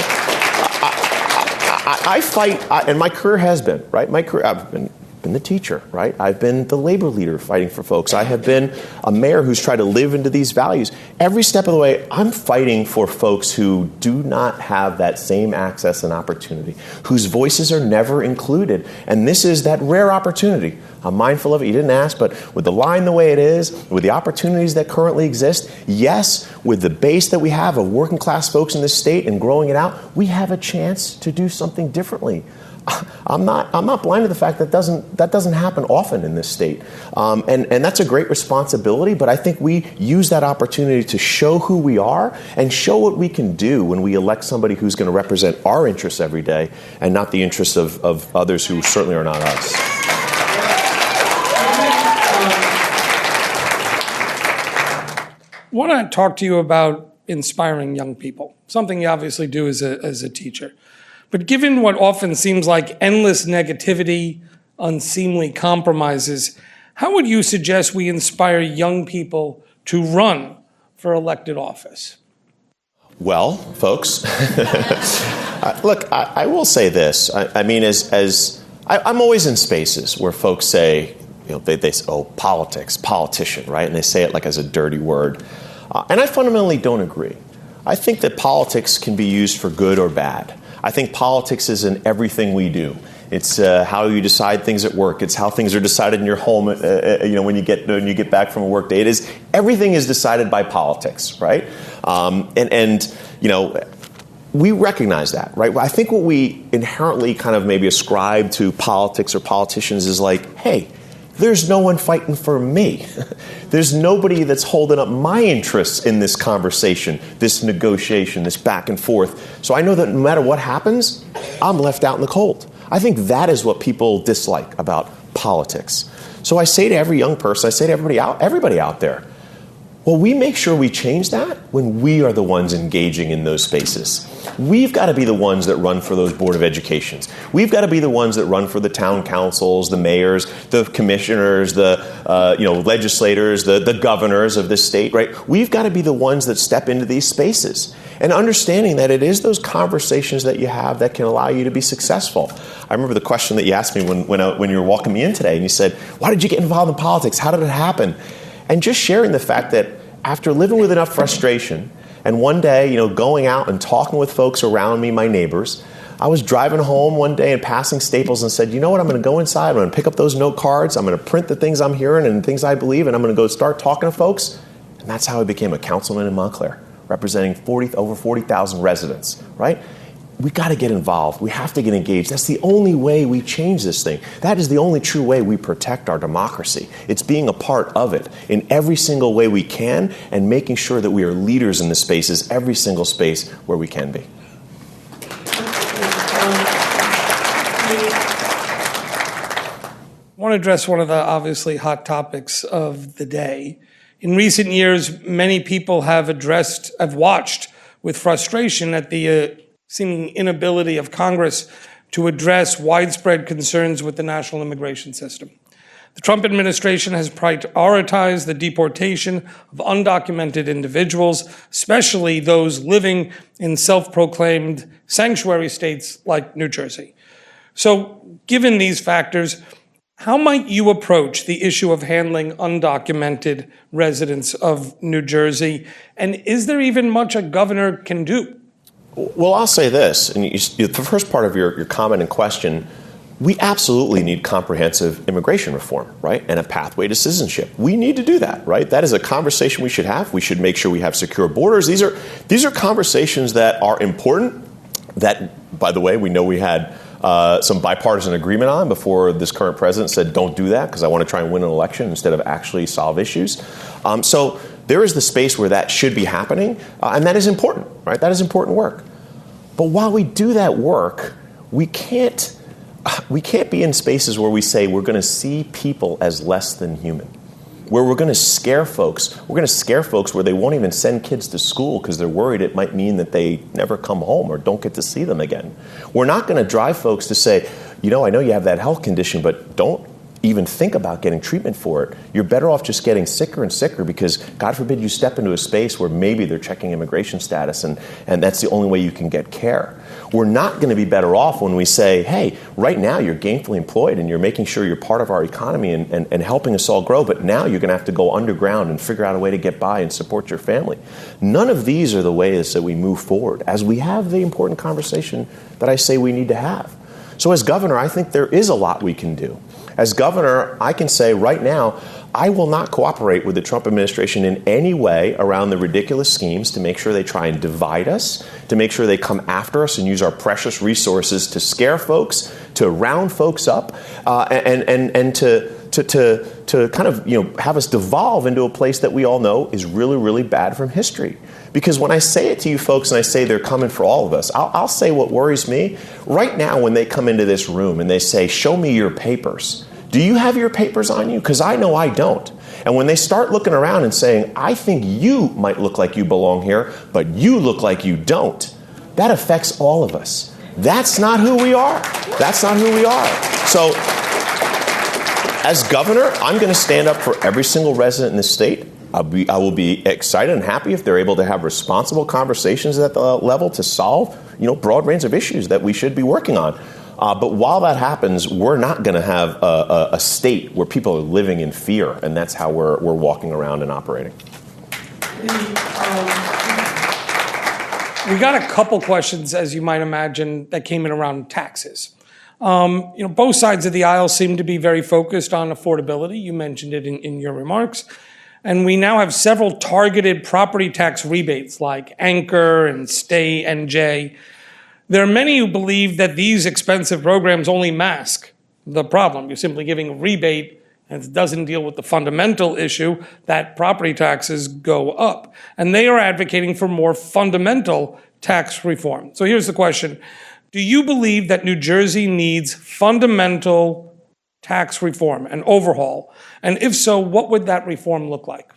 I fight, and my career has been, right? My career, I've been been the teacher, right? I've been the labor leader fighting for folks. I have been a mayor who's tried to live into these values. Every step of the way, I'm fighting for folks who do not have that same access and opportunity, whose voices are never included. And this is that rare opportunity. I'm mindful of it. You didn't ask, but with the line the way it is, with the opportunities that currently exist, yes, with the base that we have of working class folks in this state and growing it out, we have a chance to do something differently. I'm not blind to the fact that doesn't happen often in this state, and that's a great responsibility. But I think we use that opportunity to show who we are and show what we can do when we elect somebody who's going to represent our interests every day and not the interests of others who certainly are not us. I want to talk to you about inspiring young people, something you obviously do as a teacher. But given what often seems like endless negativity, unseemly compromises, how would you suggest we inspire young people to run for elected office? Well, folks, look, I will say this. I mean, I'm always in spaces where folks say, they say, oh, politics, politician, right? And they say it like as a dirty word. And I fundamentally don't agree. I think that politics can be used for good or bad. I think politics is in everything we do. It's how you decide things at work. It's how things are decided in your home. When you get back from a work day, everything is decided by politics, right? We recognize that, right? I think what we inherently kind of maybe ascribe to politics or politicians is like, hey, there's no one fighting for me. There's nobody that's holding up my interests in this conversation, this negotiation, this back and forth. So I know that no matter what happens, I'm left out in the cold. I think that is what people dislike about politics. So I say to every young person, I say to everybody out there, well, we make sure we change that when we are the ones engaging in those spaces. We've got to be the ones that run for those Board of Educations. We've got to be the ones that run for the town councils, the mayors, the commissioners, the legislators, the governors of this state, right? We've got to be the ones that step into these spaces and understanding that it is those conversations that you have that can allow you to be successful. I remember the question that you asked me when you were walking me in today, and you said, why did you get involved in politics? How did it happen? And just sharing the fact that after living with enough frustration, and one day, going out and talking with folks around me, my neighbors, I was driving home one day and passing Staples and said, you know what, I'm going to go inside, I'm going to pick up those note cards, I'm going to print the things I'm hearing and things I believe, and I'm going to go start talking to folks. And that's how I became a councilman in Montclair, representing over 40,000 residents, right? We got to get involved. We have to get engaged. That's the only way we change this thing. That is the only true way we protect our democracy. It's being a part of it in every single way we can and making sure that we are leaders in the spaces, every single space where we can be. I want to address one of the obviously hot topics of the day. In recent years, many people have watched with frustration at the seeming inability of Congress to address widespread concerns with the national immigration system. The Trump administration has prioritized the deportation of undocumented individuals, especially those living in self-proclaimed sanctuary states like New Jersey. So, given these factors, how might you approach the issue of handling undocumented residents of New Jersey? And is there even much a governor can do? Well, I'll say this, and the first part of your comment and question, we absolutely need comprehensive immigration reform, right, and a pathway to citizenship. We need to do that, right? That is a conversation we should have. We should make sure we have secure borders. These are conversations that are important, that, by the way, we know we had some bipartisan agreement on before this current president said, don't do that because I want to try and win an election instead of actually solve issues. So there is the space where that should be happening, and that is important, right? That is important work. But while we do that work, we can't be in spaces where we say we're going to see people as less than human, where we're going to scare folks. We're going to scare folks where they won't even send kids to school because they're worried it might mean that they never come home or don't get to see them again. We're not going to drive folks to say, I know you have that health condition, but don't even think about getting treatment for it, you're better off just getting sicker and sicker because, God forbid, you step into a space where maybe they're checking immigration status and that's the only way you can get care. We're not going to be better off when we say, hey, right now you're gainfully employed and you're making sure you're part of our economy and helping us all grow, but now you're going to have to go underground and figure out a way to get by and support your family. None of these are the ways that we move forward as we have the important conversation that I say we need to have. So as governor, I think there is a lot we can do. As governor, I can say right now, I will not cooperate with the Trump administration in any way around the ridiculous schemes to make sure they try and divide us, to make sure they come after us and use our precious resources to scare folks, to round folks up, and to kind of have us devolve into a place that we all know is really, really bad from history. Because when I say it to you folks and I say they're coming for all of us, I'll say what worries me. Right now when they come into this room and they say, show me your papers, do you have your papers on you? Because I know I don't. And when they start looking around and saying, I think you might look like you belong here, but you look like you don't, that affects all of us. That's not who we are. That's not who we are. So as governor, I'm going to stand up for every single resident in this state. I will be excited and happy if they're able to have responsible conversations at the level to solve, broad range of issues that we should be working on. But while that happens, we're not going to have a state where people are living in fear, and that's how we're walking around and operating. We got a couple questions, as you might imagine, that came in around taxes. Both sides of the aisle seem to be very focused on affordability. You mentioned it in your remarks. And we now have several targeted property tax rebates like Anchor and Stay NJ. There are many who believe that these expensive programs only mask the problem. You're simply giving a rebate and it doesn't deal with the fundamental issue that property taxes go up. And they are advocating for more fundamental tax reform. So here's the question. Do you believe that New Jersey needs fundamental tax reform and overhaul? And if so, what would that reform look like?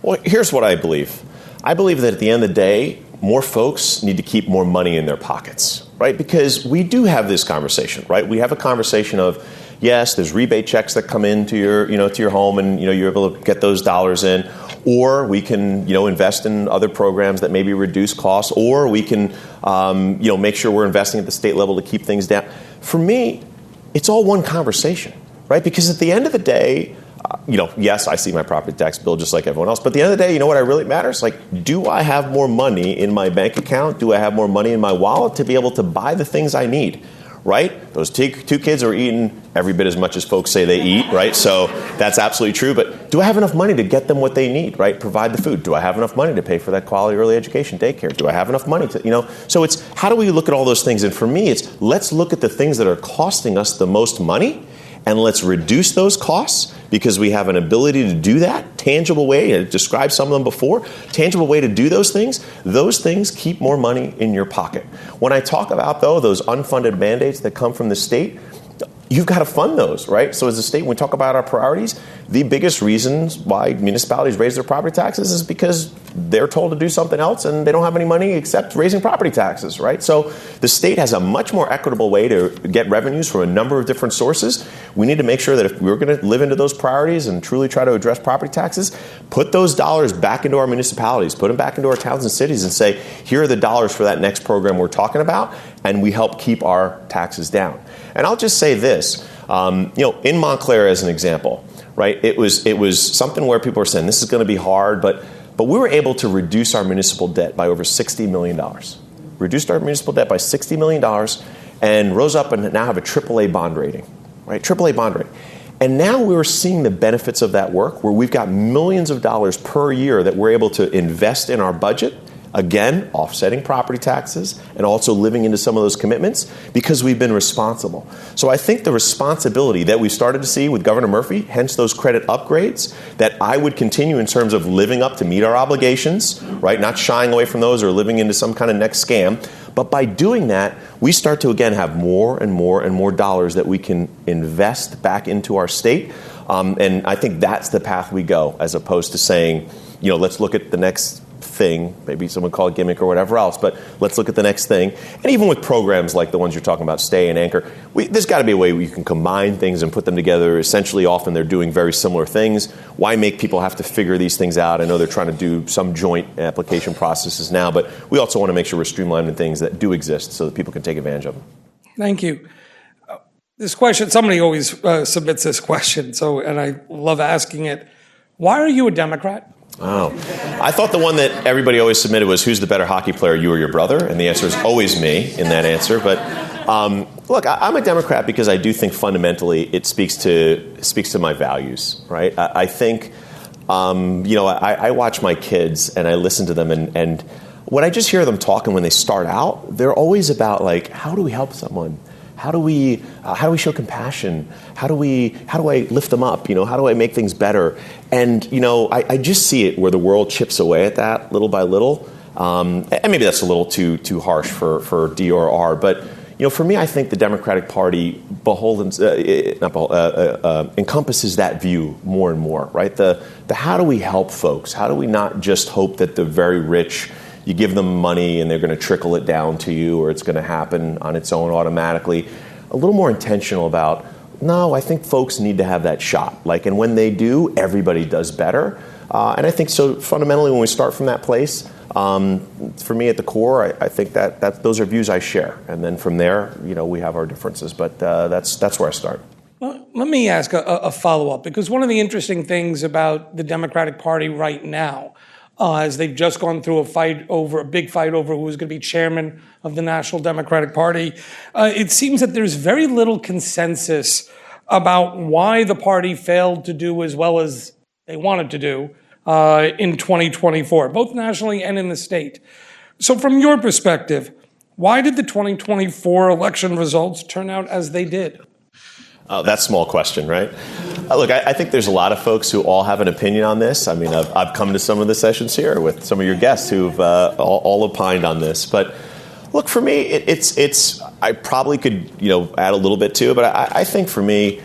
Well, here's what I believe. I believe that at the end of the day, more folks need to keep more money in their pockets, right? Because we do have this conversation, right? We have a conversation of, yes, there's rebate checks that come into your, to your home and, you're able to get those dollars in, or we can, invest in other programs that maybe reduce costs, or we can, make sure we're investing at the state level to keep things down. For me, it's all one conversation, right? Because at the end of the day, yes, I see my property tax bill just like everyone else. But at the end of the day, what I really matters? Do I have more money in my bank account? Do I have more money in my wallet to be able to buy the things I need? Right? Those two kids are eating every bit as much as folks say they eat, right? So that's absolutely true. But do I have enough money to get them what they need, right? Provide the food. Do I have enough money to pay for that quality early education daycare? Do I have enough money to, So it's how do we look at all those things? And for me, it's let's look at the things that are costing us the most money and let's reduce those costs because we have an ability to do that. Tangible way, I described some of them before, tangible way to do those things keep more money in your pocket. When I talk about, though, those unfunded mandates that come from the state, you've got to fund those, right? So as a state, when we talk about our priorities, the biggest reasons why municipalities raise their property taxes is because they're told to do something else and they don't have any money except raising property taxes, right? So the state has a much more equitable way to get revenues from a number of different sources. We need to make sure that if we're going to live into those priorities and truly try to address property taxes, put those dollars back into our municipalities, put them back into our towns and cities and say, here are the dollars for that next program we're talking about, and we help keep our taxes down. And I'll just say this, in Montclair as an example, right? It was something where people were saying this is going to be hard, but we were able to reduce our municipal debt by over $60 million. Reduced our municipal debt by $60 million and rose up and now have a AAA bond rating, right? AAA bond rating. And now we're seeing the benefits of that work where we've got millions of dollars per year that we're able to invest in our budget. Again, offsetting property taxes and also living into some of those commitments because we've been responsible. So I think the responsibility that we started to see with Governor Murphy, hence those credit upgrades, that I would continue in terms of living up to meet our obligations, right? Not shying away from those or living into some kind of next scam. But by doing that, we start to, again, have more and more and more dollars that we can invest back into our state. And I think that's the path we go, as opposed to saying, let's look at the next thing. Maybe someone call it gimmick or whatever else, but let's look at the next thing. And even with programs like the ones you're talking about, Stay and Anchor, there's got to be a way where you can combine things and put them together. Essentially, often they're doing very similar things. Why make people have to figure these things out? I know they're trying to do some joint application processes now, but we also want to make sure we're streamlining things that do exist so that people can take advantage of them. Thank you. This question, somebody always submits this question, and I love asking it. Why are you a Democrat? Oh, I thought the one that everybody always submitted was, who's the better hockey player, you or your brother? And the answer is always me in that answer. But look, I'm a Democrat because I do think fundamentally it speaks to my values, right? I think, I watch my kids and I listen to them, and when I just hear them talking when they start out, they're always about like, how do we help someone? How do we show compassion? How do I lift them up? How do I make things better? And I just see it where the world chips away at that little by little. And maybe that's a little too harsh for D or R, but for me, I think the Democratic Party encompasses that view more and more, right? The how do we help folks? How do we not just hope that the very rich, you give them money and they're going to trickle it down to you, or it's going to happen on its own automatically? A little more intentional about, no, I think folks need to have that shot. And when they do, everybody does better. And I think so fundamentally when we start from that place, for me at the core, I think that those are views I share. And then from there, we have our differences. But that's where I start. Well, let me ask a follow-up, because one of the interesting things about the Democratic Party right now, as they've just gone through a big fight over who was going to be chairman of the National Democratic Party, it seems that there's very little consensus about why the party failed to do as well as they wanted to do in 2024, both nationally and in the state. So from your perspective, why did the 2024 election results turn out as they did? Oh, that's a small question, right? Look, I think there's a lot of folks who all have an opinion on this. I mean, I've come to some of the sessions here with some of your guests who've all opined on this. But look, for me, it's I probably could add a little bit to it, but I think for me,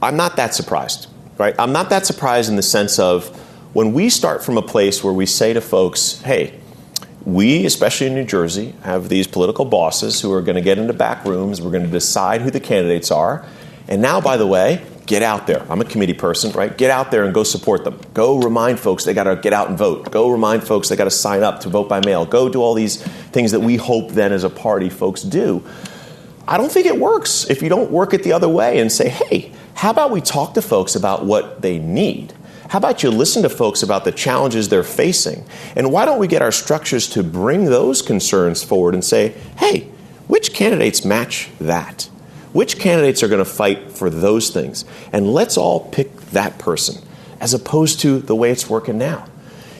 I'm not that surprised, right? I'm not that surprised in the sense of when we start from a place where we say to folks, hey, we, especially in New Jersey, have these political bosses who are going to get into back rooms. We're going to decide who the candidates are. And now, by the way, get out there. I'm a committee person, right? Get out there and go support them. Go remind folks they got to get out and vote. Go remind folks they got to sign up to vote by mail. Go do all these things that we hope then as a party folks do. I don't think it works if you don't work it the other way and say, hey, how about we talk to folks about what they need? How about you listen to folks about the challenges they're facing? And why don't we get our structures to bring those concerns forward and say, hey, which candidates match that? Which candidates are going to fight for those things? And let's all pick that person, as opposed to the way it's working now.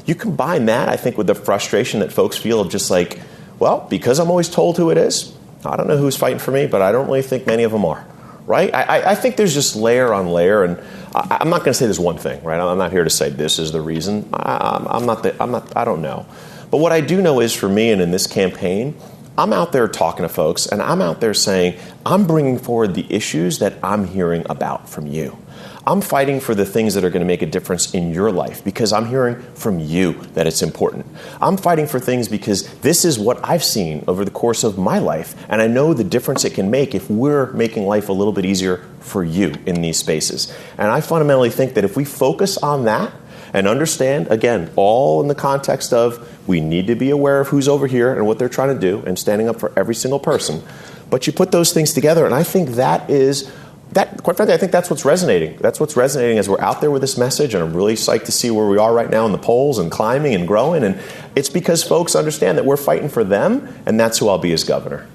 You combine that, I think, with the frustration that folks feel of just like, well, because I'm always told who it is, I don't know who's fighting for me, but I don't really think many of them are, right? I think there's just layer on layer, and I'm not going to say there's one thing, right? I'm not here to say this is the reason. I don't know. But what I do know is, for me and in this campaign, I'm out there talking to folks, and I'm out there saying, I'm bringing forward the issues that I'm hearing about from you. I'm fighting for the things that are going to make a difference in your life because I'm hearing from you that it's important. I'm fighting for things because this is what I've seen over the course of my life, and I know the difference it can make if we're making life a little bit easier for you in these spaces. And I fundamentally think that if we focus on that and understand, again, all in the context of we need to be aware of who's over here and what they're trying to do and standing up for every single person. But you put those things together, and I think quite frankly, I think that's what's resonating. That's what's resonating as we're out there with this message, and I'm really psyched to see where we are right now in the polls and climbing and growing. And it's because folks understand that we're fighting for them, and that's who I'll be as governor.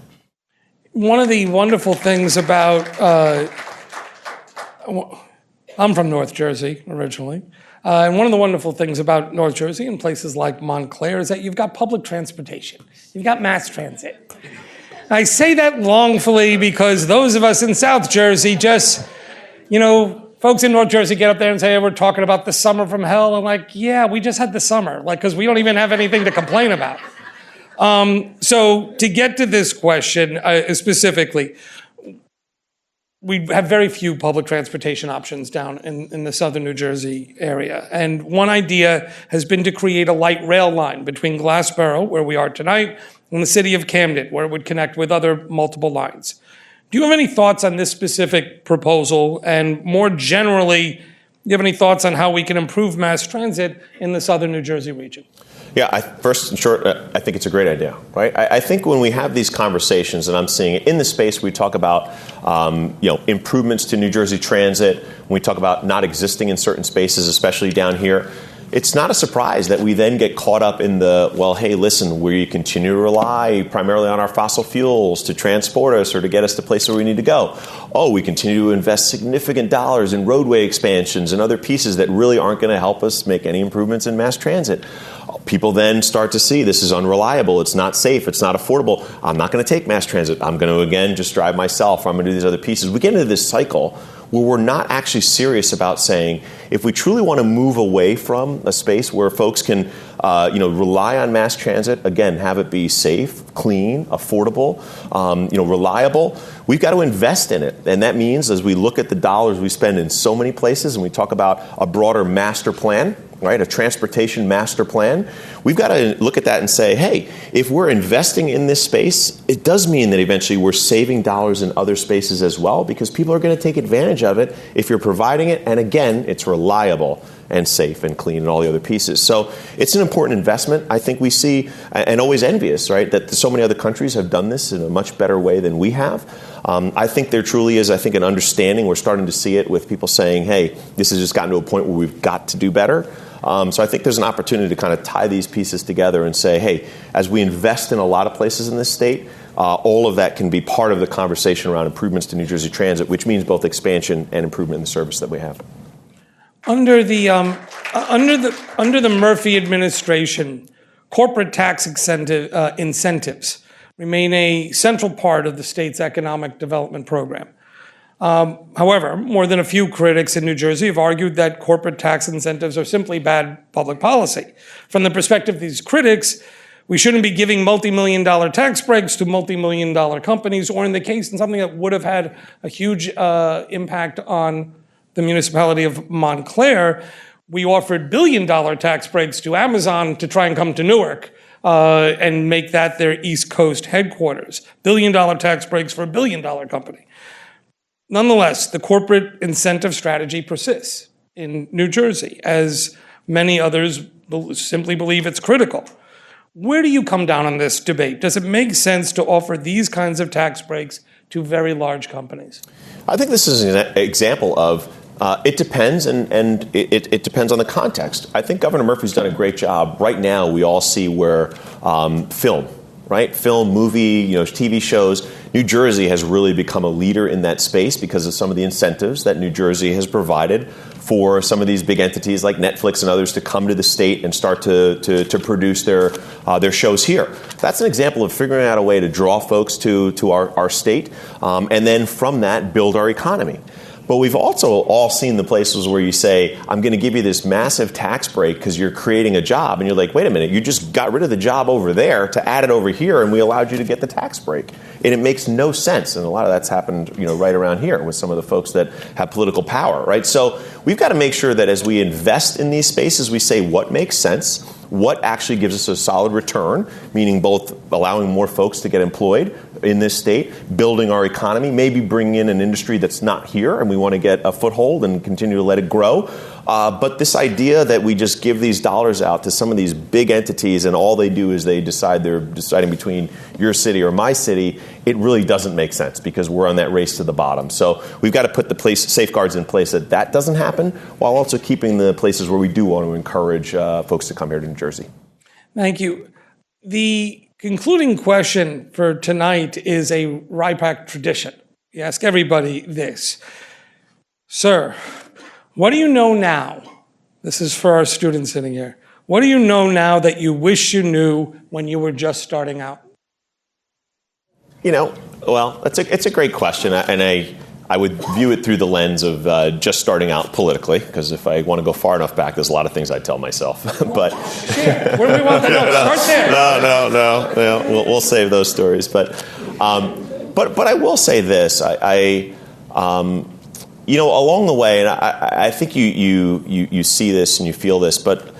One of the wonderful things about, I'm from North Jersey originally. And one of the wonderful things about North Jersey and places like Montclair is that you've got public transportation. You've got mass transit. I say that longfully because those of us in South Jersey just, folks in North Jersey get up there and say, hey, we're talking about the summer from hell. I'm like, yeah, we just had the summer, because we don't even have anything to complain about. So to get to this question specifically, we have very few public transportation options down in the southern New Jersey area. And one idea has been to create a light rail line between Glassboro, where we are tonight, and the city of Camden, where it would connect with other multiple lines. Do you have any thoughts on this specific proposal? And more generally, do you have any thoughts on how we can improve mass transit in the southern New Jersey region? Yeah, first, in short, I think it's a great idea, right? I think when we have these conversations, and I'm seeing it in the space, we talk about improvements to New Jersey transit. When we talk about not existing in certain spaces, especially down here, it's not a surprise that we then get caught up in the, well, hey, listen, we continue to rely primarily on our fossil fuels to transport us or to get us to places where we need to go. Oh, we continue to invest significant dollars in roadway expansions and other pieces that really aren't going to help us make any improvements in mass transit. People then start to see this is unreliable, it's not safe, it's not affordable. I'm not going to take mass transit. I'm going to, again, just drive myself. I'm going to do these other pieces. We get into this cycle where we're not actually serious about saying, if we truly want to move away from a space where folks can rely on mass transit, again, have it be safe, clean, affordable, reliable, we've got to invest in it. And that means as we look at the dollars we spend in so many places and we talk about a broader master plan, right, a transportation master plan, we've got to look at that and say, hey, if we're investing in this space, it does mean that eventually we're saving dollars in other spaces as well, because people are going to take advantage of it if you're providing it. And again, it's reliable and safe and clean and all the other pieces. So it's an important investment. I think we see, and always envious, right, that so many other countries have done this in a much better way than we have. I think there truly is, an understanding. We're starting to see it with people saying, hey, this has just gotten to a point where we've got to do better. So I think there's an opportunity to kind of tie these pieces together and say, hey, as we invest in a lot of places in this state, all of that can be part of the conversation around improvements to New Jersey Transit, which means both expansion and improvement in the service that we have. Under the Murphy administration, corporate tax incentives remain a central part of the state's economic development program. However, more than a few critics in New Jersey have argued that corporate tax incentives are simply bad public policy. From the perspective of these critics, we shouldn't be giving multi-million-dollar tax breaks to multi-million-dollar companies, or in the case, in something that would have had a huge impact on the municipality of Montclair, we offered billion-dollar tax breaks to Amazon to try and come to Newark and make that their East Coast headquarters. Billion-dollar tax breaks for a billion-dollar company. Nonetheless, the corporate incentive strategy persists in New Jersey, as many others simply believe it's critical. Where do you come down on this debate? Does it make sense to offer these kinds of tax breaks to very large companies? I think this is an example of it depends, and it depends on the context. I think Governor Murphy's done a great job. Right now, we all see where film, movie, TV shows. New Jersey has really become a leader in that space because of some of the incentives that New Jersey has provided for some of these big entities like Netflix and others to come to the state and start to produce their shows here. That's an example of figuring out a way to draw folks to our state, and then from that build our economy. But we've also all seen the places where you say, I'm going to give you this massive tax break because you're creating a job. And you're like, wait a minute, you just got rid of the job over there to add it over here, and we allowed you to get the tax break. And it makes no sense. And a lot of that's happened, right around here with some of the folks that have political power, right? So we've got to make sure that as we invest in these spaces, we say what makes sense, what actually gives us a solid return, meaning both allowing more folks to get employed in this state, building our economy, maybe bringing in an industry that's not here and we want to get a foothold and continue to let it grow. But this idea that we just give these dollars out to some of these big entities and all they do is they're deciding between your city or my city, it really doesn't make sense because we're on that race to the bottom. So we've got to put the safeguards in place that doesn't happen, while also keeping the places where we do want to encourage folks to come here to New Jersey. Thank you. The concluding question for tonight is a RIPAC tradition. You ask everybody this. Sir, what do you know now? This is for our students sitting here. What do you know now that you wish you knew when you were just starting out? Well, it's a great question, and I would view it through the lens of just starting out politically, because if I want to go far enough back, there's a lot of things I'd tell myself. But where do we want to know? Start there. No. We'll save those stories. But I will say this. Along the way, and I think you see this and you feel this, but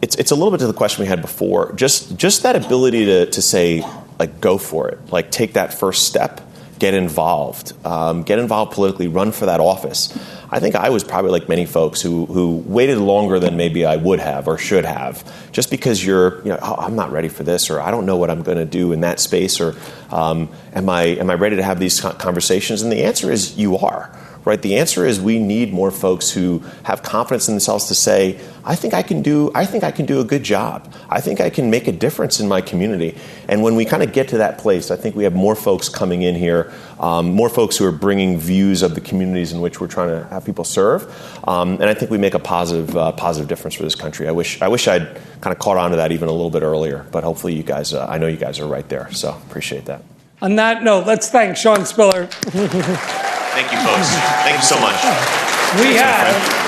it's a little bit to the question we had before. Just that ability to say, like, go for it, like take that first step, get involved politically, run for that office. I think I was probably like many folks who waited longer than maybe I would have or should have, just because I'm not ready for this, or I don't know what I'm going to do in that space, or am I ready to have these conversations? And the answer is you are. Right? The answer is we need more folks who have confidence in themselves to say, I think I can do a good job. I think I can make a difference in my community. And when we kind of get to that place, I think we have more folks coming in here, more folks who are bringing views of the communities in which we're trying to have people serve. And I think we make a positive difference for this country. I wish I'd kind of caught on to that even a little bit earlier, but hopefully you guys, I know you guys are right there. So appreciate that. On that note, let's thank Sean Spiller. Thank you, folks. Thank you so much.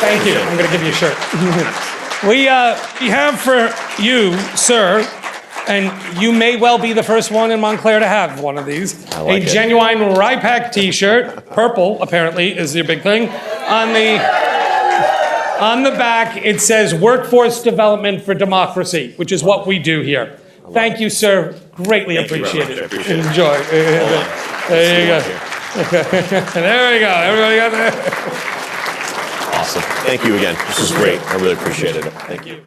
Thank you. I'm going to give you a shirt. We have for you, sir, and you may well be the first one in Montclair to have one of these, a genuine RIPAC t-shirt. Purple, apparently, is your big thing. On the back, it says Workforce Development for Democracy, which is what we do here. Thank you, sir. Greatly appreciate it. Enjoy. There you go. There we go. Everybody got there? Awesome. Thank you again. This was great. I really appreciated it. Thank you.